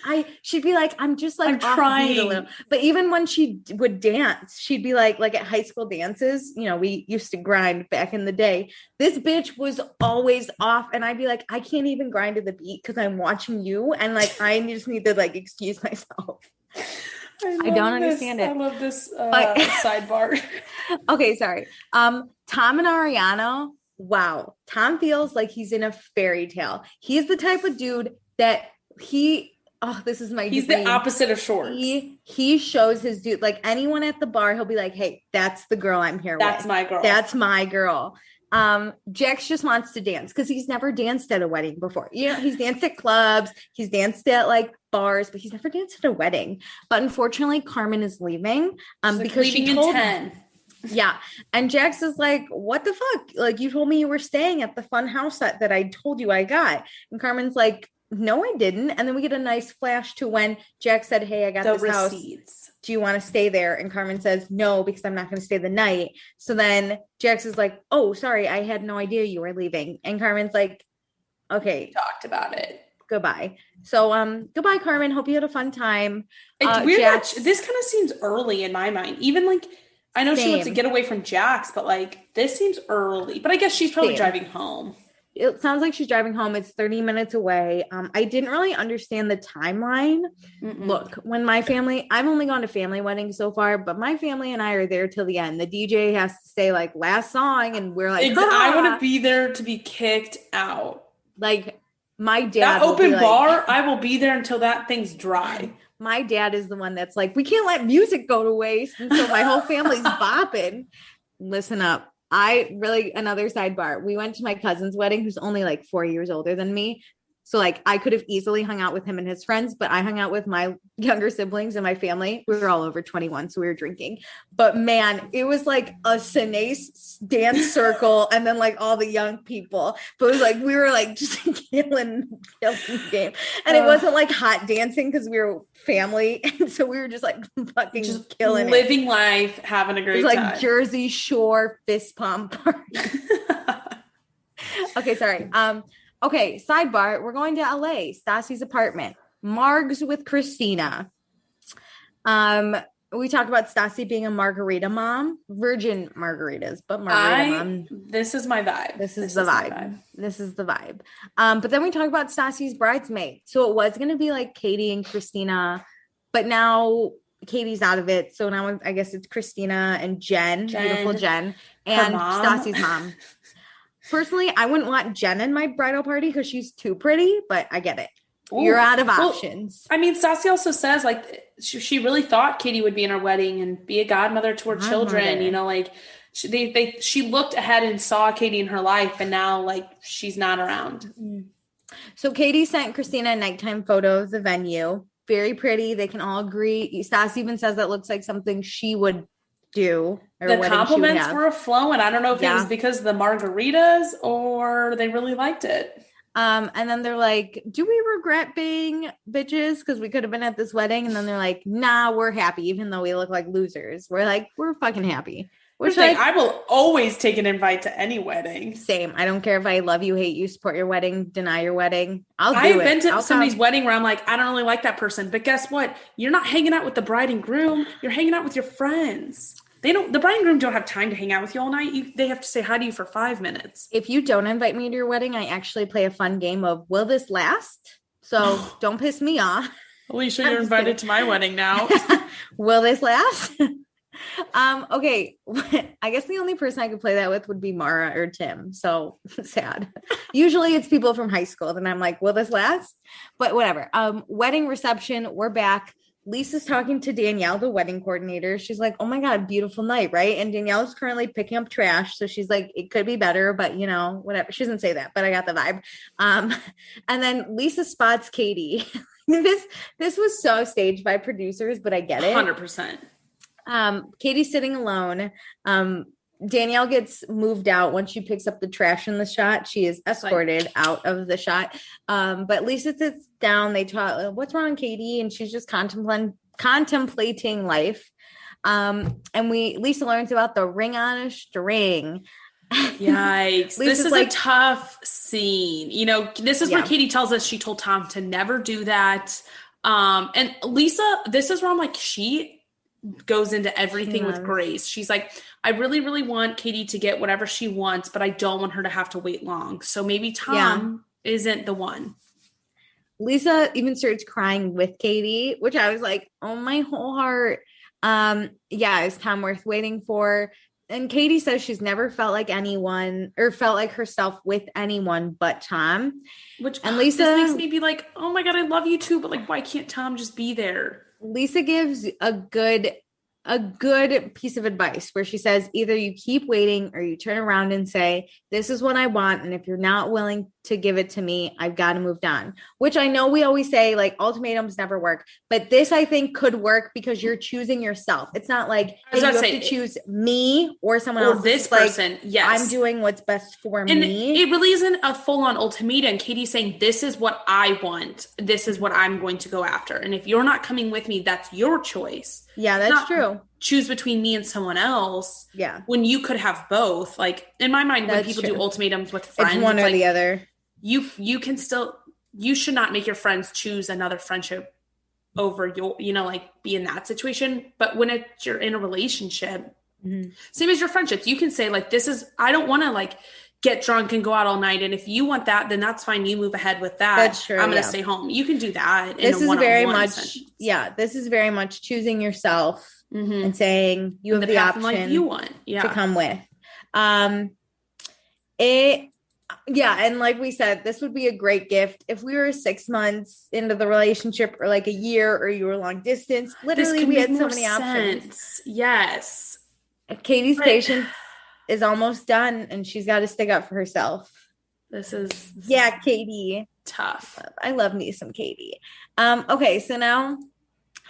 I'm just like, I'm trying a little. But even when she would dance, she'd be like at high school dances, we used to grind back in the day. This bitch was always off. And I'd be like, I can't even grind to the beat because I'm watching you. And like, I just need to like excuse myself. I don't understand it. I love this sidebar. Okay, sorry. Tom and Ariana. Wow. Tom feels like he's in a fairy tale. He's the type of dude that oh, this is my He's dream. the opposite of shorts. He shows his dude, like anyone at the bar, he'll be like, hey, that's the girl I'm here with. That's my girl. That's my girl. Jax just wants to dance because he's never danced at a wedding before. You know, he's danced at clubs, he's danced at like bars, but he's never danced at a wedding. But unfortunately, Carmen is leaving because leaving she told in 10. Yeah. And Jax is like, what the fuck? Like, you told me you were staying at the fun house that I told you I got. And Carmen's like, no, I didn't. And then we get a nice flash to when Jax said, hey, I got this receipts. House. Do you want to stay there? And Carmen says, no, because I'm not going to stay the night. So then Jax is like, oh, sorry, I had no idea you were leaving. And Carmen's like, okay. We talked about it. Goodbye. So, goodbye, Carmen. Hope you had a fun time. It's weird that this kind of seems early in my mind. Even like, I know she wants to get away from Jax, but like, this seems early. But I guess she's probably driving home. It sounds like she's driving home. It's 30 minutes away. I didn't really understand the timeline. Look, when my family, I've only gone to family weddings so far, but my family and I are there till the end. The DJ has to say like last song, and we're like, I want to be there to be kicked out. Like my dad. That open bar, I will be there until that thing's dry. My dad is the one that's like, we can't let music go to waste. And so my whole family's bopping. Listen up. Another sidebar. We went to my cousin's wedding, who's only like 4 years older than me. So like I could have easily hung out with him and his friends, but I hung out with my younger siblings and my family. We were all over 21, so we were drinking. But man, it was like a Cinace dance circle and then like all the young people. But it was like we were like just killing the game. And it wasn't like hot dancing because we were family. And so we were just like fucking just killing living life, having a great time. Like Jersey Shore fist pump. Okay, sorry. Okay, sidebar. We're going to LA, Stassi's apartment. Marg's with Christina. We talked about Stassi being a margarita mom, virgin margaritas, but margarita mom. This is my vibe. This is the vibe. This is the vibe. But then we talked about Stassi's bridesmaid. So it was going to be like Katie and Christina, but now Katie's out of it. So now I guess it's Christina and Jen. Beautiful Jen, and Stassi's mom. Personally, I wouldn't want Jen in my bridal party because she's too pretty, but I get it. Ooh, you're out of options. I mean, Stassi also says like she really thought Katie would be in her wedding and be a godmother to her children. You know, like she looked ahead and saw Katie in her life, and now like she's not around. So Katie sent Christina a nighttime photo of the venue. Very pretty. They can all agree. Stassi even says that looks like something she would do. The compliments were flowing. I don't know if it was because of the margaritas or they really liked it. And then they're like, do we regret being bitches? Because we could have been at this wedding. And then they're like, nah, we're happy. Even though we look like losers. We're like, we're fucking happy. Which like, I will always take an invite to any wedding. Same. I don't care if I love you, hate you, support your wedding, deny your wedding. I've been to somebody's wedding where I'm like, I don't really like that person. But guess what? You're not hanging out with the bride and groom. You're hanging out with your friends. The bride and groom don't have time to hang out with you all night. They have to say hi to you for 5 minutes. If you don't invite me to your wedding, I actually play a fun game of will this last? So don't piss me off. Alicia, you're invited to my wedding now. Will this last? Okay. I guess the only person I could play that with would be Mara or Tim. So sad. Usually it's people from high school. Then I'm like, will this last? But whatever. Wedding reception. We're back. Lisa's talking to Danielle, the wedding coordinator. She's like, oh my God, beautiful night, right? And Danielle is currently picking up trash. So she's like, it could be better, but you know, whatever. She doesn't say that, but I got the vibe. And then Lisa spots Katie. This was so staged by producers, but I get it. 100%. Katie's sitting alone. Danielle gets moved out once she picks up the trash in the shot. She is escorted out of the shot. But Lisa sits down. They talk, what's wrong, Katie? And she's just contemplating life. And Lisa learns about the ring on a string. Yikes. This is like a tough scene. You know, this is where Katie tells us she told Tom to never do that. And Lisa, this is where I'm like, she goes into everything with grace. She's like, I really, really want Katie to get whatever she wants, but I don't want her to have to wait long. So maybe Tom isn't the one. Lisa even starts crying with Katie, which I was like, oh, my whole heart. Is Tom worth waiting for? And Katie says she's never felt like anyone or felt like herself with anyone but Tom. And Lisa, this makes me be like, oh my God, I love you too. But like, why can't Tom just be there? Lisa gives a good piece of advice where she says either you keep waiting or you turn around and say, this is what I want. And if you're not willing to give it to me, I've got to move on, which I know we always say like ultimatums never work, but this I think could work because you're choosing yourself. It's not like hey, you have to choose me or someone else. This person. Like, yes. I'm doing what's best for me. It really isn't a full-on ultimatum. Katie's saying, this is what I want. This is what I'm going to go after. And if you're not coming with me, that's your choice. Yeah, that's true. Choose between me and someone else. Yeah. When you could have both. Like in my mind, when people do ultimatums with friends, it's one or the other. You can still, you should not make your friends choose another friendship over your, like be in that situation. But when you're in a relationship, same as your friendships, you can say like, I don't want to like get drunk and go out all night. And if you want that, then that's fine. You move ahead with that. That's true. I'm going to stay home. You can do that. This is very much, this is very much choosing yourself and saying you have the option like you want to come with. And like we said, this would be a great gift if we were 6 months into the relationship or like a year or you were long distance. Literally, we had so many options. Yes. Katie's patience is almost done and she's got to stick up for herself. This is Katie. Tough. I love me some Katie. Okay, so now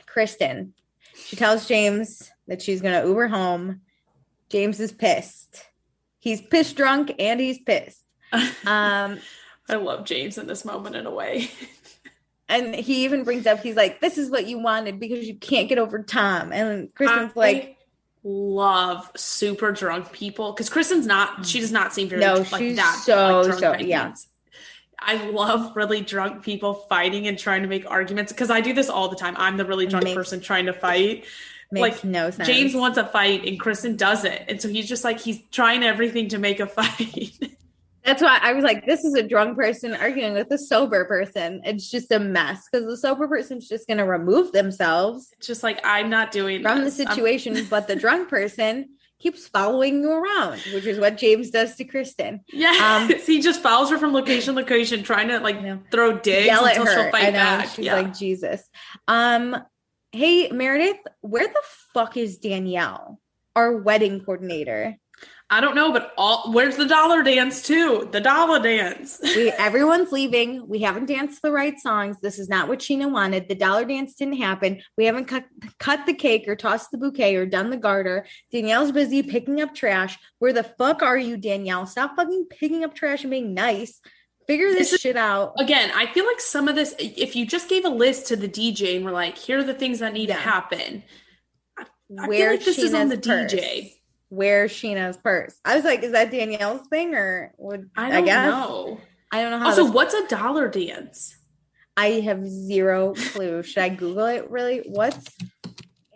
Kristen. She tells James that she's going to Uber home. James is pissed. He's pissed drunk and he's pissed. I love James in this moment in a way. And he even brings up, he's like, this is what you wanted because you can't get over Tom. And Kristen's like, love super drunk people because Kristen's not, she does not seem very like she's that so yeah. I love really drunk people fighting and trying to make arguments because I do this all the time. I'm the really drunk person trying to fight. Makes no sense. James wants a fight and Kristen doesn't. And so he's just like, he's trying everything to make a fight. That's why I was like, this is a drunk person arguing with a sober person. It's just a mess because the sober person's just going to remove themselves. It's just like, I'm not doing from the situation, but the drunk person keeps following you around, which is what James does to Kristen. Yeah, he just follows her from location to location, trying to throw digs yell at until her. she'll fight back. She's like, Jesus. Hey, Meredith, where the fuck is Danielle, our wedding coordinator? I don't know, but where's the dollar dance too? The dollar dance. Everyone's leaving. We haven't danced the right songs. This is not what Scheana wanted. The dollar dance didn't happen. We haven't cut the cake or tossed the bouquet or done the garter. Danielle's busy picking up trash. Where the fuck are you, Danielle? Stop fucking picking up trash and being nice. Figure this shit out. Again, I feel like some of this, if you just gave a list to the DJ and were like, here are the things that need to happen. I feel like this is on the DJ. Where's Scheana's purse? I was like, is that Danielle's thing or would I guess know. I don't know how. Also, what's a dollar dance? I have zero clue. Should I Google it really? What's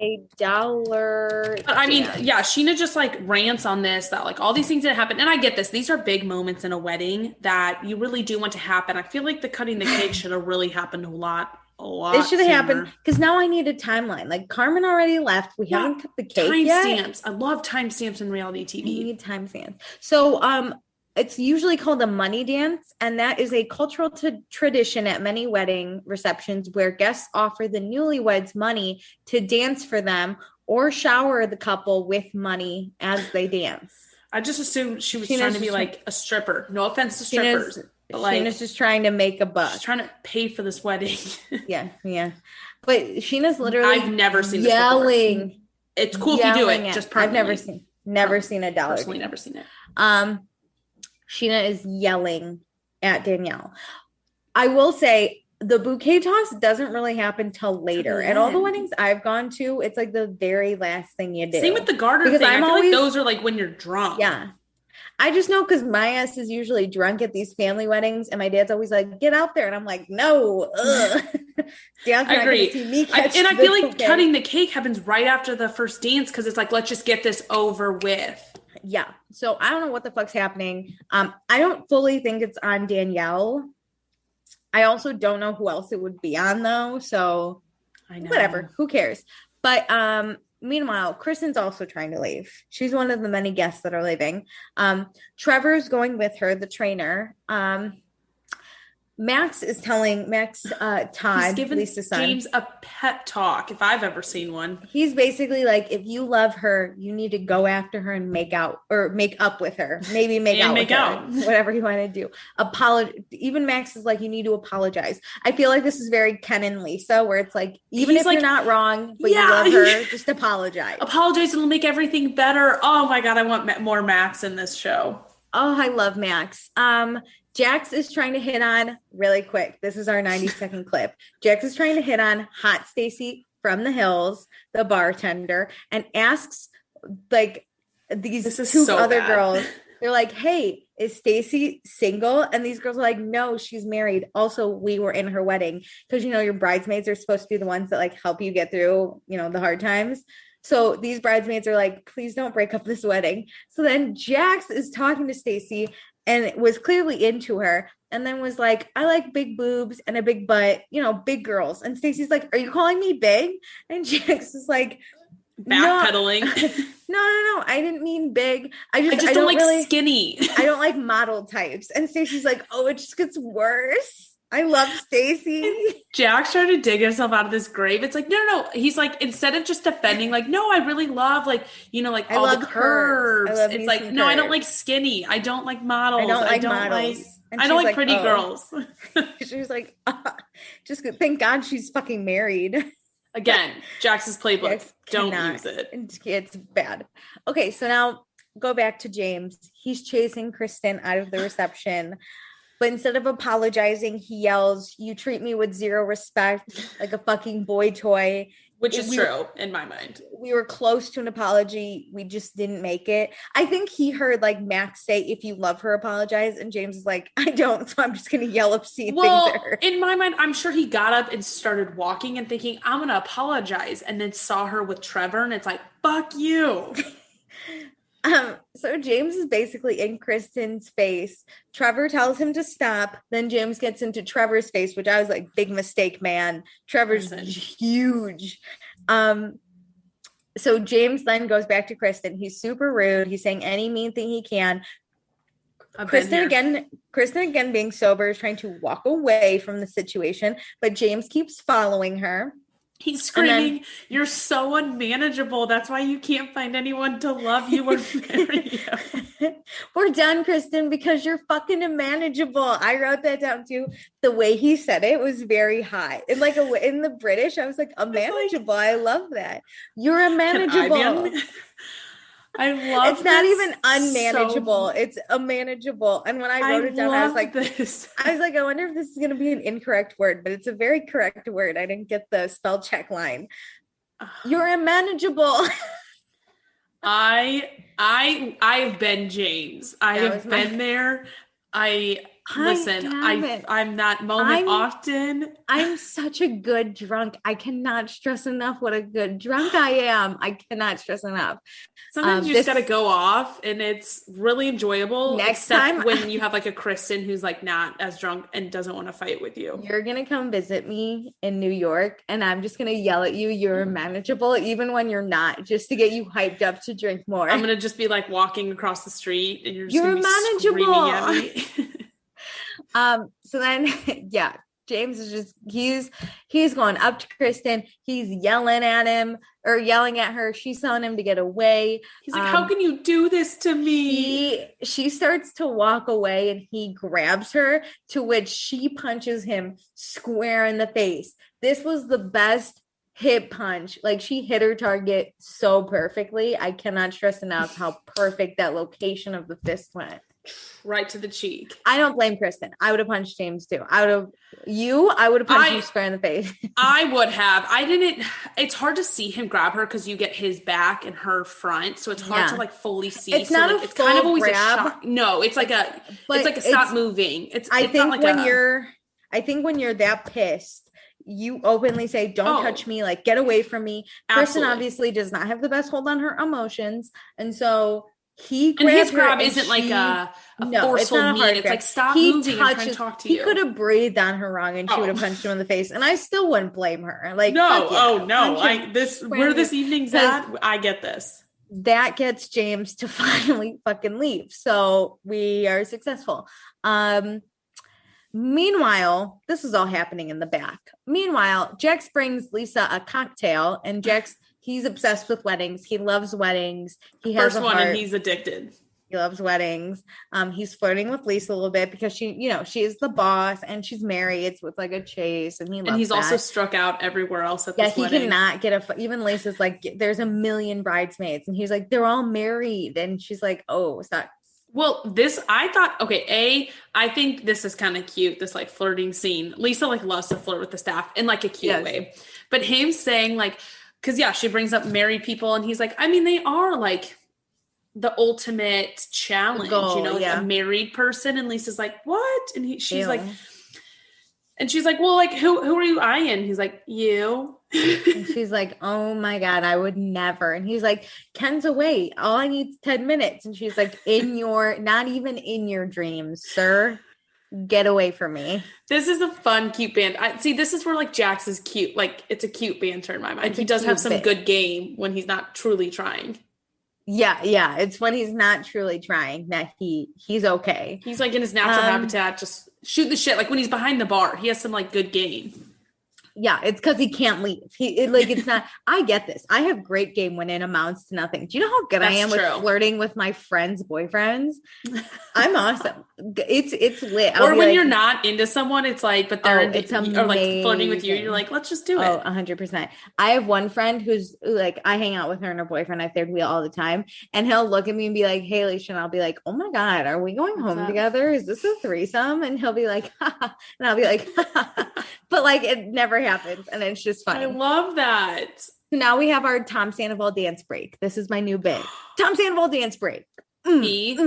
a dollar But I mean, Scheana just like rants on this that like all these things that happen. And I get this. These are big moments in a wedding that you really do want to happen. I feel like the cutting the cake should have really happened a lot. It should have happened because now I need a timeline. Like Carmen already left. We haven't cut the cake yet. Timestamps. I love timestamps in reality TV. You need timestamps. So it's usually called a money dance, and that is a cultural tradition at many wedding receptions where guests offer the newlyweds money to dance for them or shower the couple with money as they dance. I just assumed she was trying to be like a stripper. No offense to strippers. But like, Scheana's just trying to make a buck. She's trying to pay for this wedding. yeah. But Scheana's literally I've never seen this yelling. Before. It's cool if you do it. Just I've never seen a dollar. Personally, never seen it. Scheana is yelling at Danielle. I will say the bouquet toss doesn't really happen till later. At all the weddings I've gone to, it's like the very last thing you do. Same with the garter because thing. I feel like those are like when you're drunk. Yeah. I just know because my ass is usually drunk at these family weddings, and my dad's always like, "Get out there," and I'm like, "No." I agree. See me and I feel like cutting the cake happens right after the first dance because it's like, let's just get this over with. Yeah. So I don't know what the fuck's happening. I don't fully think it's on Danielle. I also don't know who else it would be on though. So I know. Whatever. Who cares? But Meanwhile, Kristen's also trying to leave. She's one of the many guests that are leaving. Trevor's going with her, the trainer. Max is telling Todd, he's giving Lisa's son, James a pep talk if I've ever seen one. He's basically like, if you love her, you need to go after her and make up with her. Maybe make out with her. Whatever you want to do. Even Max is like, you need to apologize. I feel like this is very Ken and Lisa, where it's like, even if you're not wrong, but you love her, just apologize. Apologize and it'll make everything better. Oh my God, I want more Max in this show. Oh, I love Max. Jax is trying to hit on, really quick, this is our 90-second clip. Jax is trying to hit on hot Stacy from the Hills, the bartender, and asks like these two other girls, they're like, hey, is Stacy single? And these girls are like, no, she's married. Also, we were in her wedding. Because, your bridesmaids are supposed to be the ones that like help you get through, the hard times. So these bridesmaids are like, please don't break up this wedding. So then Jax is talking to Stacy and was clearly into her, and then was like, I like big boobs and a big butt, big girls. And Stacy's like, are you calling me big? And Jax is like, backpedaling. No, I didn't mean big. I just don't like really, skinny. I don't like model types. And Stacy's like, oh, it just gets worse. I love Stacy. Jack's trying to dig himself out of this grave. It's like, no. He's like, instead of just defending, like, no, I really love, like, all the curves. It's like, no, curves. I don't like skinny. I don't like models. I don't like pretty girls. She's like, just thank God she's fucking married. Again, Jax's playbook. Don't use it. It's bad. Okay, so now go back to James. He's chasing Kristen out of the reception. But instead of apologizing, he yells, you treat me with zero respect, like a fucking boy toy. Which is true in my mind. We were close to an apology. We just didn't make it. I think he heard like Max say, if you love her, apologize. And James is like, I don't. So I'm just going to yell obscene things at her. In my mind, I'm sure he got up and started walking and thinking, I'm going to apologize. And then saw her with Trevor. And it's like, fuck you. So James is basically in Kristen's face. Trevor tells him to stop. Then James gets into Trevor's face, which I was like, big mistake, man. Trevor's huge. So James then goes back to Kristen. He's super rude. He's saying any mean thing he can. Kristen again being sober is trying to walk away from the situation, but James keeps following her. He's screaming, you're so unmanageable. That's why you can't find anyone to love you or marry you. We're done, Kristen, because you're fucking unmanageable. I wrote that down too. The way he said it was very high. And like in the British, I was like, unmanageable. I love that. You're unmanageable. I love it's not even unmanageable. It's unmanageable. And when I wrote it down, I was like, I wonder if this is going to be an incorrect word, but it's a very correct word. I didn't get the spell check line. You're unmanageable. I've been James. I have been there. I'm that moment often. I'm such a good drunk. I cannot stress enough what a good drunk I am. I cannot stress enough. Sometimes you just got to go off and it's really enjoyable. Next time when you have like a Kristen who's like not as drunk and doesn't want to fight with you. You're going to come visit me in New York and I'm just going to yell at you. You're manageable even when you're not, just to get you hyped up to drink more. I'm going to just be like walking across the street and you're just going to be screaming at me. So then, James is just, he's going up to Kristen. He's yelling at her. She's telling him to get away. He's like, how can you do this to me? She starts to walk away and he grabs her, to which she punches him square in the face. This was the best hit punch. Like, she hit her target so perfectly. I cannot stress enough how perfect that location of the fist went. Right to the cheek. I don't blame Kristen. I would have punched James too. I would have punched you square in the face. I would have. It's hard to see him grab her because you get his back and her front. So it's hard to like fully see. It's not like, it's kind of always grab. A shock. No, it's like it's stop moving. I think when you're that pissed, you openly say, don't touch me, like get away from me. Absolutely. Kristen obviously does not have the best hold on her emotions. And so He and his grabbed her grab and isn't like a no, forceful it's not a knee. hard It's grab. like, stop He moving. I'm trying to talk to you. He could have breathed on her wrong and she would have punched him in the face. And I still wouldn't blame her. Like, no, fuck yeah, oh no. Where this him. evening's at, I get this. That gets James to finally fucking leave. So we are successful. Meanwhile, this is all happening in the back. Meanwhile, Jax brings Lisa a cocktail, and he's obsessed with weddings. He loves weddings. He has first one, and he's addicted. He loves weddings. He's flirting with Lisa a little bit because she is the boss and she's married, so it's like a chase, and he's also struck out everywhere else at this wedding. He cannot get even Lisa's like, there's a million bridesmaids, and he's like, they're all married, and she's like, oh, sucks. Well, I thought, okay, I think this is kind of cute, this like flirting scene. Lisa like loves to flirt with the staff in like a cute way. But him saying like, because she brings up married people, and he's like, I mean, they are like the ultimate challenge, a married person. And Lisa's like, what? And she's like, well, like, who are you eyeing? He's like, you. And she's like, oh my God, I would never. And he's like, Ken's away. All I need is 10 minutes. And she's like, not even in your dreams, sir. Get away from me. This is a fun, cute band. This is where like Jax is cute. Like, it's a cute banter in my mind. He does have some good game when he's not truly trying. Yeah. It's when he's not truly trying that he's okay. He's like in his natural habitat, just shoot the shit. Like when he's behind the bar, he has some like good game. Yeah, it's because he can't leave. It's not. I get this. I have great game when it amounts to nothing. Do you know how good I am with flirting with my friends' boyfriends? I'm awesome. It's lit. Or when you're not into someone, it's like, but they're or like flirting with you. You're like, let's just do it. 100%. I have one friend who's like, I hang out with her and her boyfriend. I third wheel all the time, and he'll look at me and be like, "Hey, Alicia," and I'll be like, "Oh my God, are we going home together? Is this a threesome?" And he'll be like, "Ha," and I'll be like, "Ha." But like it never happens, and it's just funny. I love that. So now we have our Tom Sandoval dance break. This is my new bit. Tom Sandoval dance break. He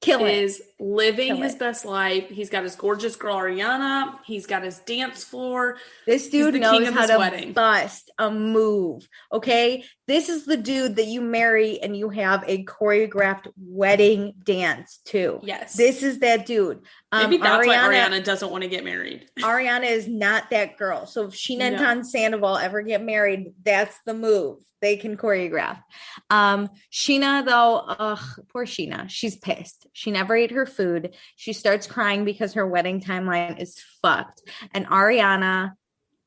is living his best life. He's got his gorgeous girl Ariana. He's got his dance floor. This dude knows how to bust a move. Okay, this is the dude that you marry and you have a choreographed wedding dance to. Yes, this is that dude. Maybe that's why Ariana doesn't want to get married. Ariana is not that girl. So if Scheana and Tom Sandoval ever get married, that's the move. They can choreograph. Scheana, though, poor Scheana. She's pissed. She never ate her food. She starts crying because her wedding timeline is fucked. And Ariana,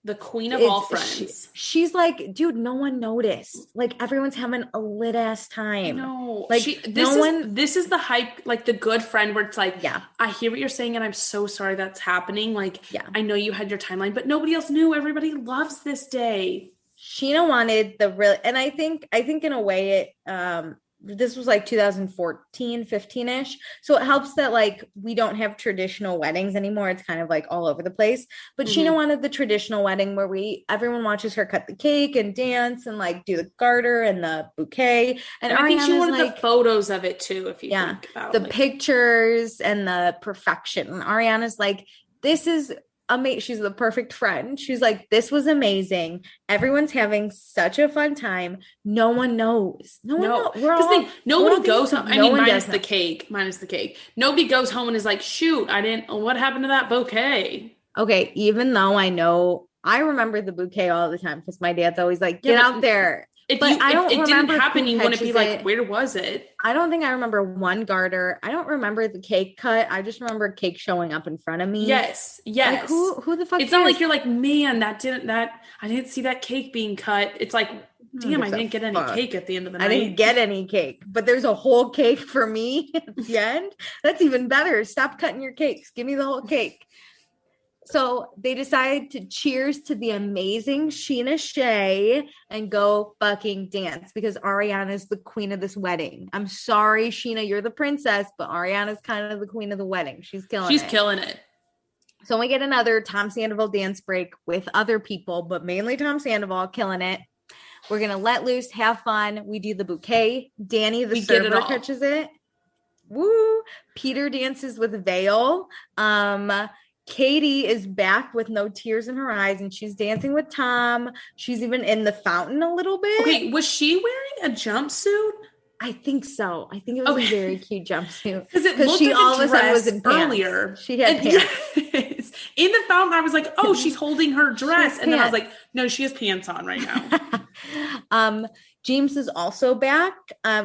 the queen of all friends, she's like, dude, no one noticed. Like everyone's having a lit ass time. No, like this is the hype, like the good friend where it's like, I hear what you're saying, and I'm so sorry that's happening. Like, I know you had your timeline, but nobody else knew. Everybody loves this day. Scheana wanted and I think in a way this was like 2014, 15-ish. So it helps that like we don't have traditional weddings anymore. It's kind of like all over the place. But Scheana wanted the traditional wedding where everyone watches her cut the cake and dance and like do the garter and the bouquet. And I think she wanted like, the photos of it too, if you think about the pictures and the perfection. And Ariana's like, this is amazing. She's the perfect friend. She's like, this was amazing. Everyone's having such a fun time. No one knows. Nobody goes home. I mean, minus the cake. Nobody goes home and is like, shoot, what happened to that bouquet? Okay. Even though I remember the bouquet all the time because my dad's always like, get out there. If it didn't happen, you wouldn't be like, where was it? I don't think I remember one garter. I don't remember the cake cut. I just remember cake showing up in front of me. Yes. Like, who the fuck It's not like you're like, man, I didn't see that cake being cut. It's like, damn, I didn't get any cake at the end of the night. I didn't get any cake, but there's a whole cake for me at the end. That's even better. Stop cutting your cakes. Give me the whole cake. So they decide to cheers to the amazing Scheana Shay and go fucking dance because Ariana's the queen of this wedding. I'm sorry, Scheana, you're the princess, but Ariana's kind of the queen of the wedding. She's killing it. So we get another Tom Sandoval dance break with other people, but mainly Tom Sandoval killing it. We're going to let loose, have fun. We do the bouquet. Danny, the server, catches it. Woo. Peter dances with Vale. Katie is back with no tears in her eyes and she's dancing with Tom. She's even in the fountain a little bit. Okay, was she wearing a jumpsuit? I think so. I think it was a very cute jumpsuit. Because she all of a sudden was in pants. Earlier. She had pants. Yes. In the fountain, I was like, oh, she's holding her dress. And then I was like, no, she has pants on right now. James is also back.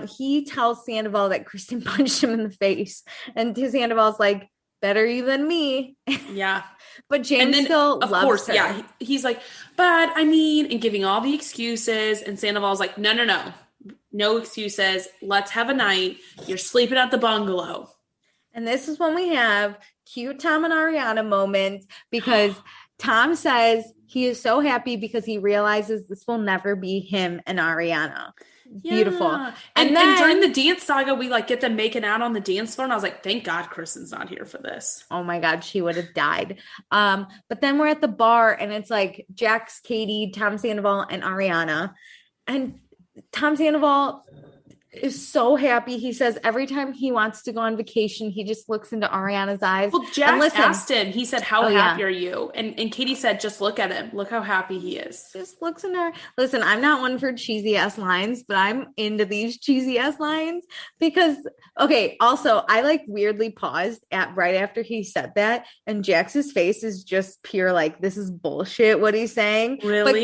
He tells Sandoval that Kristen punched him in the face. And Sandoval's like, better you than me. Yeah. But James still loves her. Yeah. He's like, but I mean, and giving all the excuses. And Sandoval's like, no. No excuses. Let's have a night. You're sleeping at the bungalow. And this is when we have cute Tom and Ariana moment because Tom says he is so happy because he realizes this will never be him and Ariana. Yeah. Beautiful. And then during the dance saga, we like get them making out on the dance floor. And I was like, thank God Kristen's not here for this. Oh my God, she would have died. But then we're at the bar and it's like Jax, Katie, Tom Sandoval, and Ariana. And Tom Sandoval is so happy. He says every time he wants to go on vacation, he just looks into Ariana's eyes. Well, Jax asked him, he said, how happy are you? And Katie said, just look at him. Look how happy he is. Just looks in her. Listen, I'm not one for cheesy ass lines, but I'm into these cheesy ass lines because, okay, also I like weirdly paused at right after he said that. And Jax's face is just pure, like, this is bullshit what he's saying. Really? But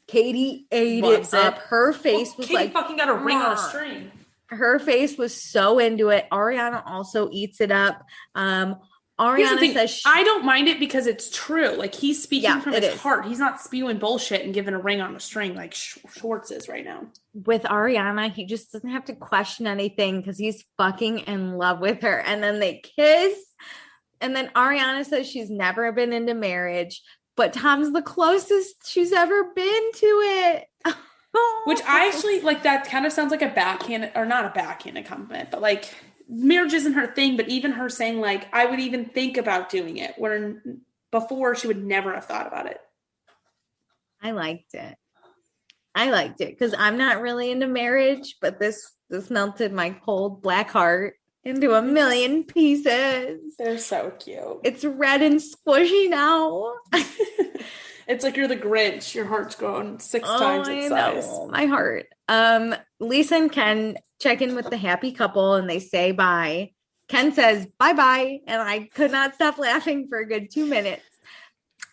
Katie ate it up. Her face was Katie like fucking got a ring on a string. Her face was so into it. Ariana also eats it up. Ariana says I don't mind it because it's true. Like he's speaking from his heart. He's not spewing bullshit and giving a ring on a string like Schwartz is right now. With Ariana, he just doesn't have to question anything because he's fucking in love with her. And then they kiss. And then Ariana says she's never been into marriage. But Tom's the closest she's ever been to it. Which I actually, like, that kind of sounds like a backhand, or not a backhand compliment, but, like, marriage isn't her thing, but even her saying, like, I would even think about doing it, where before she would never have thought about it. I liked it because I'm not really into marriage, but this melted my cold black heart into a million pieces. They're so cute. It's red and squishy now. It's like you're the Grinch. Your heart's grown 6 times its size. Know, my heart. Lisa and Ken check in with the happy couple and they say bye. Ken says bye-bye, and I could not stop laughing for a good 2 minutes.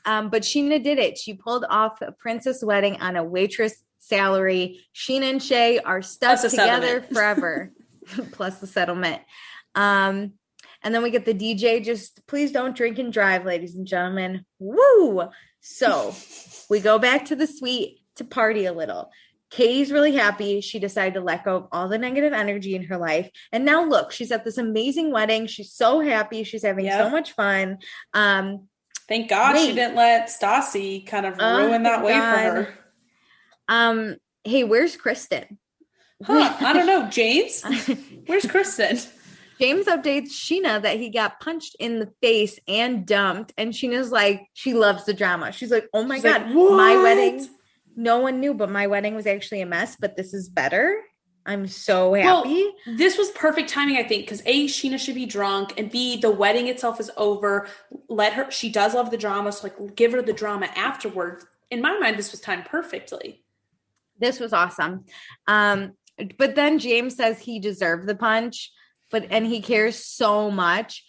But Scheana did it. She pulled off a princess wedding on a waitress salary. Scheana and Shay are stuck together forever. Plus the settlement. And then we get the DJ, just please don't drink and drive, ladies and gentlemen. Woo! So we go back to the suite to party a little. Katie's really happy. She decided to let go of all the negative energy in her life. And now look, she's at this amazing wedding. She's so happy. She's having so much fun. Thank God she didn't let Stassi kind of ruin that way for her. Hey, where's Kristen? I don't know. James? Where's Kristen? James updates Scheana that he got punched in the face and dumped. And Sheena's like, she loves the drama. She's like, oh my God, my wedding. No one knew, but my wedding was actually a mess, but this is better. I'm so happy. Well, this was perfect timing, I think, because A, Scheana should be drunk, and B, the wedding itself is over. She does love the drama, so like give her the drama afterwards. In my mind, this was timed perfectly. This was awesome. But then James says he deserved the punch. And he cares so much.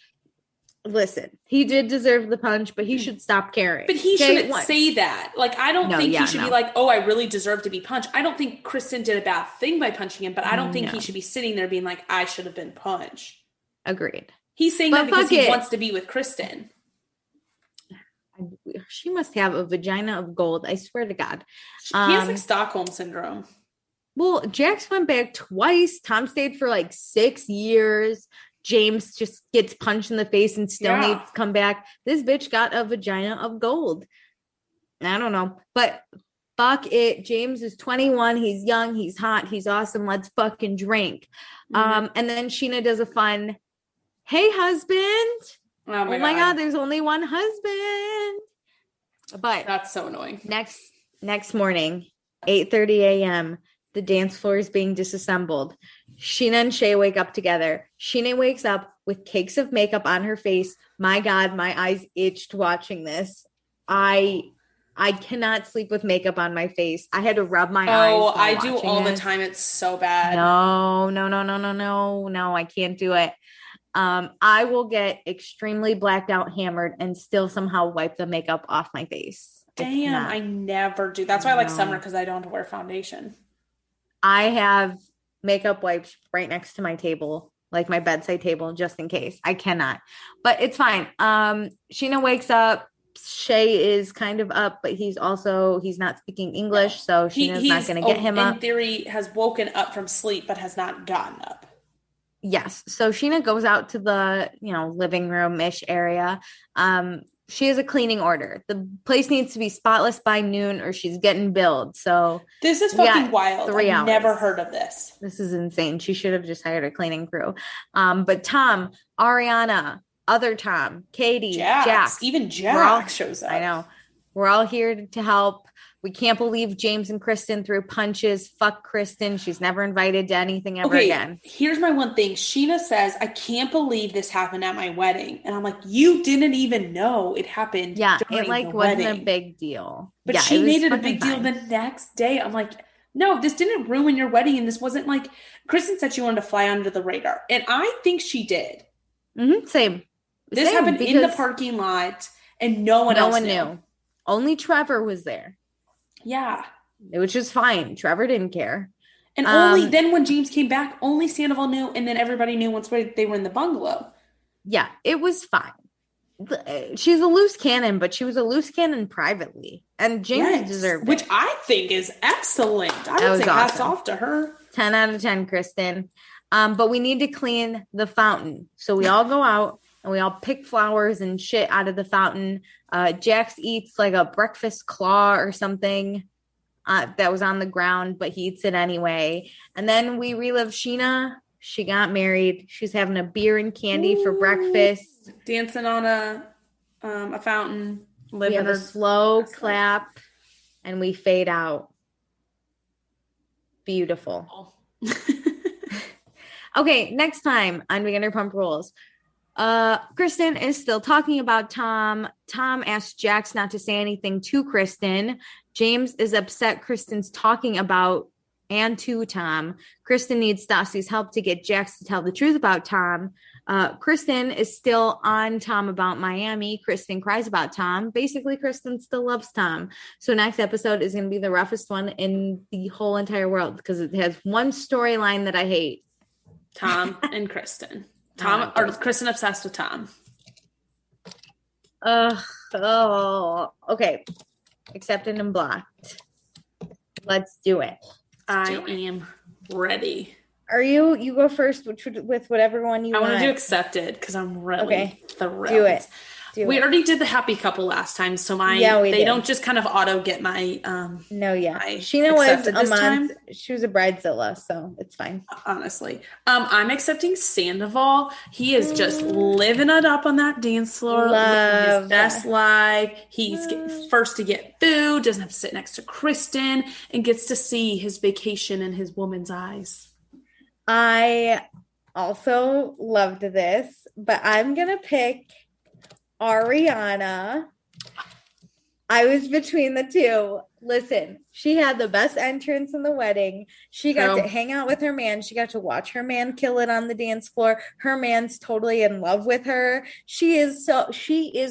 Listen, he did deserve the punch, but he should stop caring. But he shouldn't say that. Like, I don't think he should be like, oh, I really deserve to be punched. I don't think Kristen did a bad thing by punching him, but I don't think he should be sitting there being like, I should have been punched. Agreed. He's saying that because he wants to be with Kristen. She must have a vagina of gold. I swear to God. He has like Stockholm syndrome. Well, Jax went back twice. Tom stayed for like 6 years. James just gets punched in the face and still needs to come back. This bitch got a vagina of gold. I don't know. But fuck it. James is 21. He's young. He's hot. He's awesome. Let's fucking drink. And then Scheana does a fun, hey, husband. Oh my God. There's only one husband. But that's so annoying. Next morning, 8:30 a.m., the dance floor is being disassembled. Scheana and Shay wake up together. Scheana wakes up with cakes of makeup on her face. My God, my eyes itched watching this. I I cannot sleep with makeup on my face. I had to rub my eyes. Oh, I do all the time. It's so bad. No, I can't do it. I will get extremely blacked out, hammered, and still somehow wipe the makeup off my face. Damn, I never do. That's why I like summer, because I don't have to wear foundation. I have makeup wipes right next to my table, like my bedside table, just in case. I cannot, but it's fine. Scheana wakes up. Shay is kind of up, but he's not speaking English, so Sheena's not going to get him up. In theory, has woken up from sleep, but has not gotten up. Yes. So Scheana goes out to the, living room-ish area. She has a cleaning order. The place needs to be spotless by noon or she's getting billed. So this is fucking wild. I've never heard of this. This is insane. She should have just hired a cleaning crew. But Tom, Ariana, other Tom, Katie, Jax. Even Jax shows up. I know. We're all here to help. We can't believe James and Kristen threw punches. Fuck Kristen. She's never invited to anything ever again. Here's my one thing. Scheana says, I can't believe this happened at my wedding. And I'm like, you didn't even know it happened. Yeah, it wasn't a big deal. But she made it a big deal the next day. I'm like, no, this didn't ruin your wedding. And this wasn't like, Kristen said she wanted to fly under the radar. And I think she did. Mm-hmm, same. This happened in the parking lot and no one knew. Only Trevor was there. Yeah. Which is fine. Trevor didn't care. And only then when James came back, only Sandoval knew, and then everybody knew once they were in the bungalow. Yeah, it was fine. She's a loose cannon, but she was a loose cannon privately. And James deserved it. Which I think is excellent. I would say hats off to her. 10 out of 10, Kristen. But we need to clean the fountain. So we all go out and we all pick flowers and shit out of the fountain. Jax eats like a breakfast claw or something that was on the ground, but he eats it anyway. And then we relive Scheana. She got married. She's having a beer and candy for breakfast. Dancing on a fountain. We have a slow clap and we fade out. Beautiful. Okay, next time on Vanderpump Rules. Kristen is still talking about Tom. Tom asks Jax not to say anything to Kristen. James is upset Kristen's talking about and to Tom. Kristen needs Stassi's help to get Jax to tell the truth about Tom. Kristen is still on Tom about Miami. Kristen cries about Tom. Basically, Kristen still loves Tom. So next episode is going to be the roughest one in the whole entire world because it has one storyline that I hate. Tom and Kristen. Kristen obsessed with Tom. Okay. Accepted and blocked. Let's do it. I am ready. Are you? You go first with whatever one you want. I want to do accepted because I'm really thrilled. Do it. We already did the happy couple last time, so they don't just kind of auto get my Scheana was a month. Time. She was a bridezilla, so it's fine. Honestly, I'm accepting Sandoval. He is just living it up on that dance floor, living his best life. He's first to get food, doesn't have to sit next to Kristen, and gets to see his vacation in his woman's eyes. I also loved this, but I'm gonna pick Ariana. I was between the two. Listen, she had the best entrance in the wedding. She got to hang out with her man. She got to watch her man kill it on the dance floor. Her man's totally in love with her. She is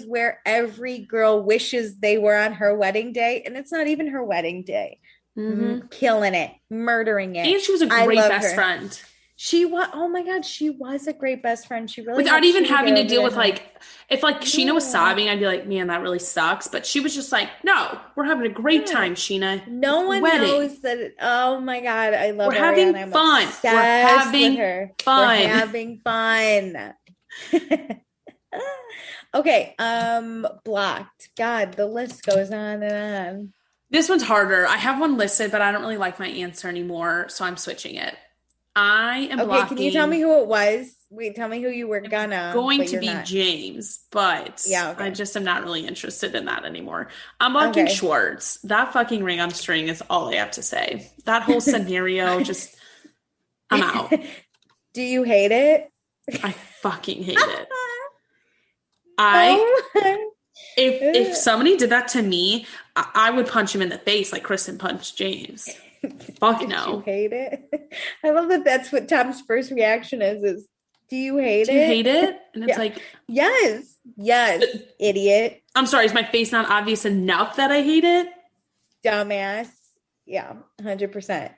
where every girl wishes they were on her wedding day. And it's not even her wedding day. Mm-hmm. Killing it, murdering it. And she was a great best friend. She was, oh my God, she was a great best friend. She really without even having to deal with if Scheana was sobbing, I'd be like, man, that really sucks. But she was just like, no, we're having a great time, Scheana. No one knows that. Oh my God, I love her. We're having fun. We're having fun. Okay, blocked. God, the list goes on and on. This one's harder. I have one listed, but I don't really like my answer anymore, so I'm switching it. I am blocking. Can you tell me who it was? Wait, tell me who you were going to be not. James, but I just am not really interested in that anymore. I'm blocking Schwartz. That fucking ring on string is all I have to say. That whole scenario, just I'm out. Do you hate it? I fucking hate it. If somebody did that to me, I would punch him in the face like Kristen punched James. Fuck no. You hate it? I love that that's what Tom's first reaction is do you hate it? Do you hate it? And it's like, yes, idiot. I'm sorry, is my face not obvious enough that I hate it? Dumbass. Yeah, 100%.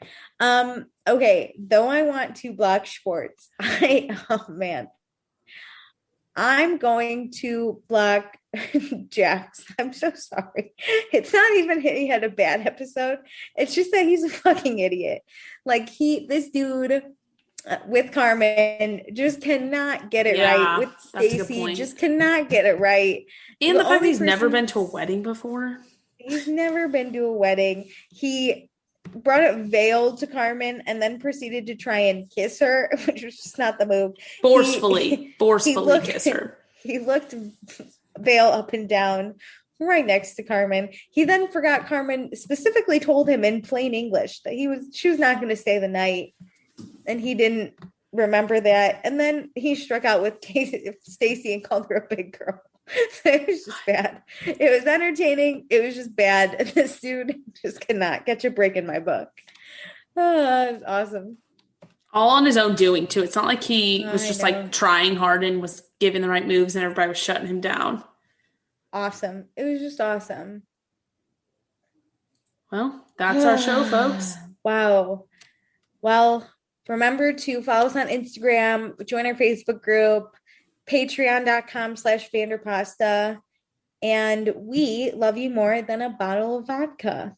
Okay, though I want to block Schwartz, oh man. I'm going to block Jax. I'm so sorry. It's not even he had a bad episode. It's just that he's a fucking idiot. Like this dude with Carmen just cannot get it right. With Stacey, just cannot get it right. And the fact he's never been to a wedding before. He's never been to a wedding. He brought a veil to Carmen and then proceeded to try and kiss her, which was just not the move. Forcefully kiss her. He looked veil up and down right next to Carmen. He then forgot Carmen specifically told him in plain English that she was not going to stay the night, and he didn't remember that. And then he struck out with Stacey and called her a big girl. It was just bad. It was entertaining. It was just bad. And this dude just cannot catch a break in my book. Oh, it was awesome. All on his own doing, too. It's not like he was just like trying hard and was giving the right moves and everybody was shutting him down. Awesome. It was just awesome. Well, that's our show, folks. Wow. Well, remember to follow us on Instagram, join our Facebook group, patreon.com/Vanderpasta. And we love you more than a bottle of vodka.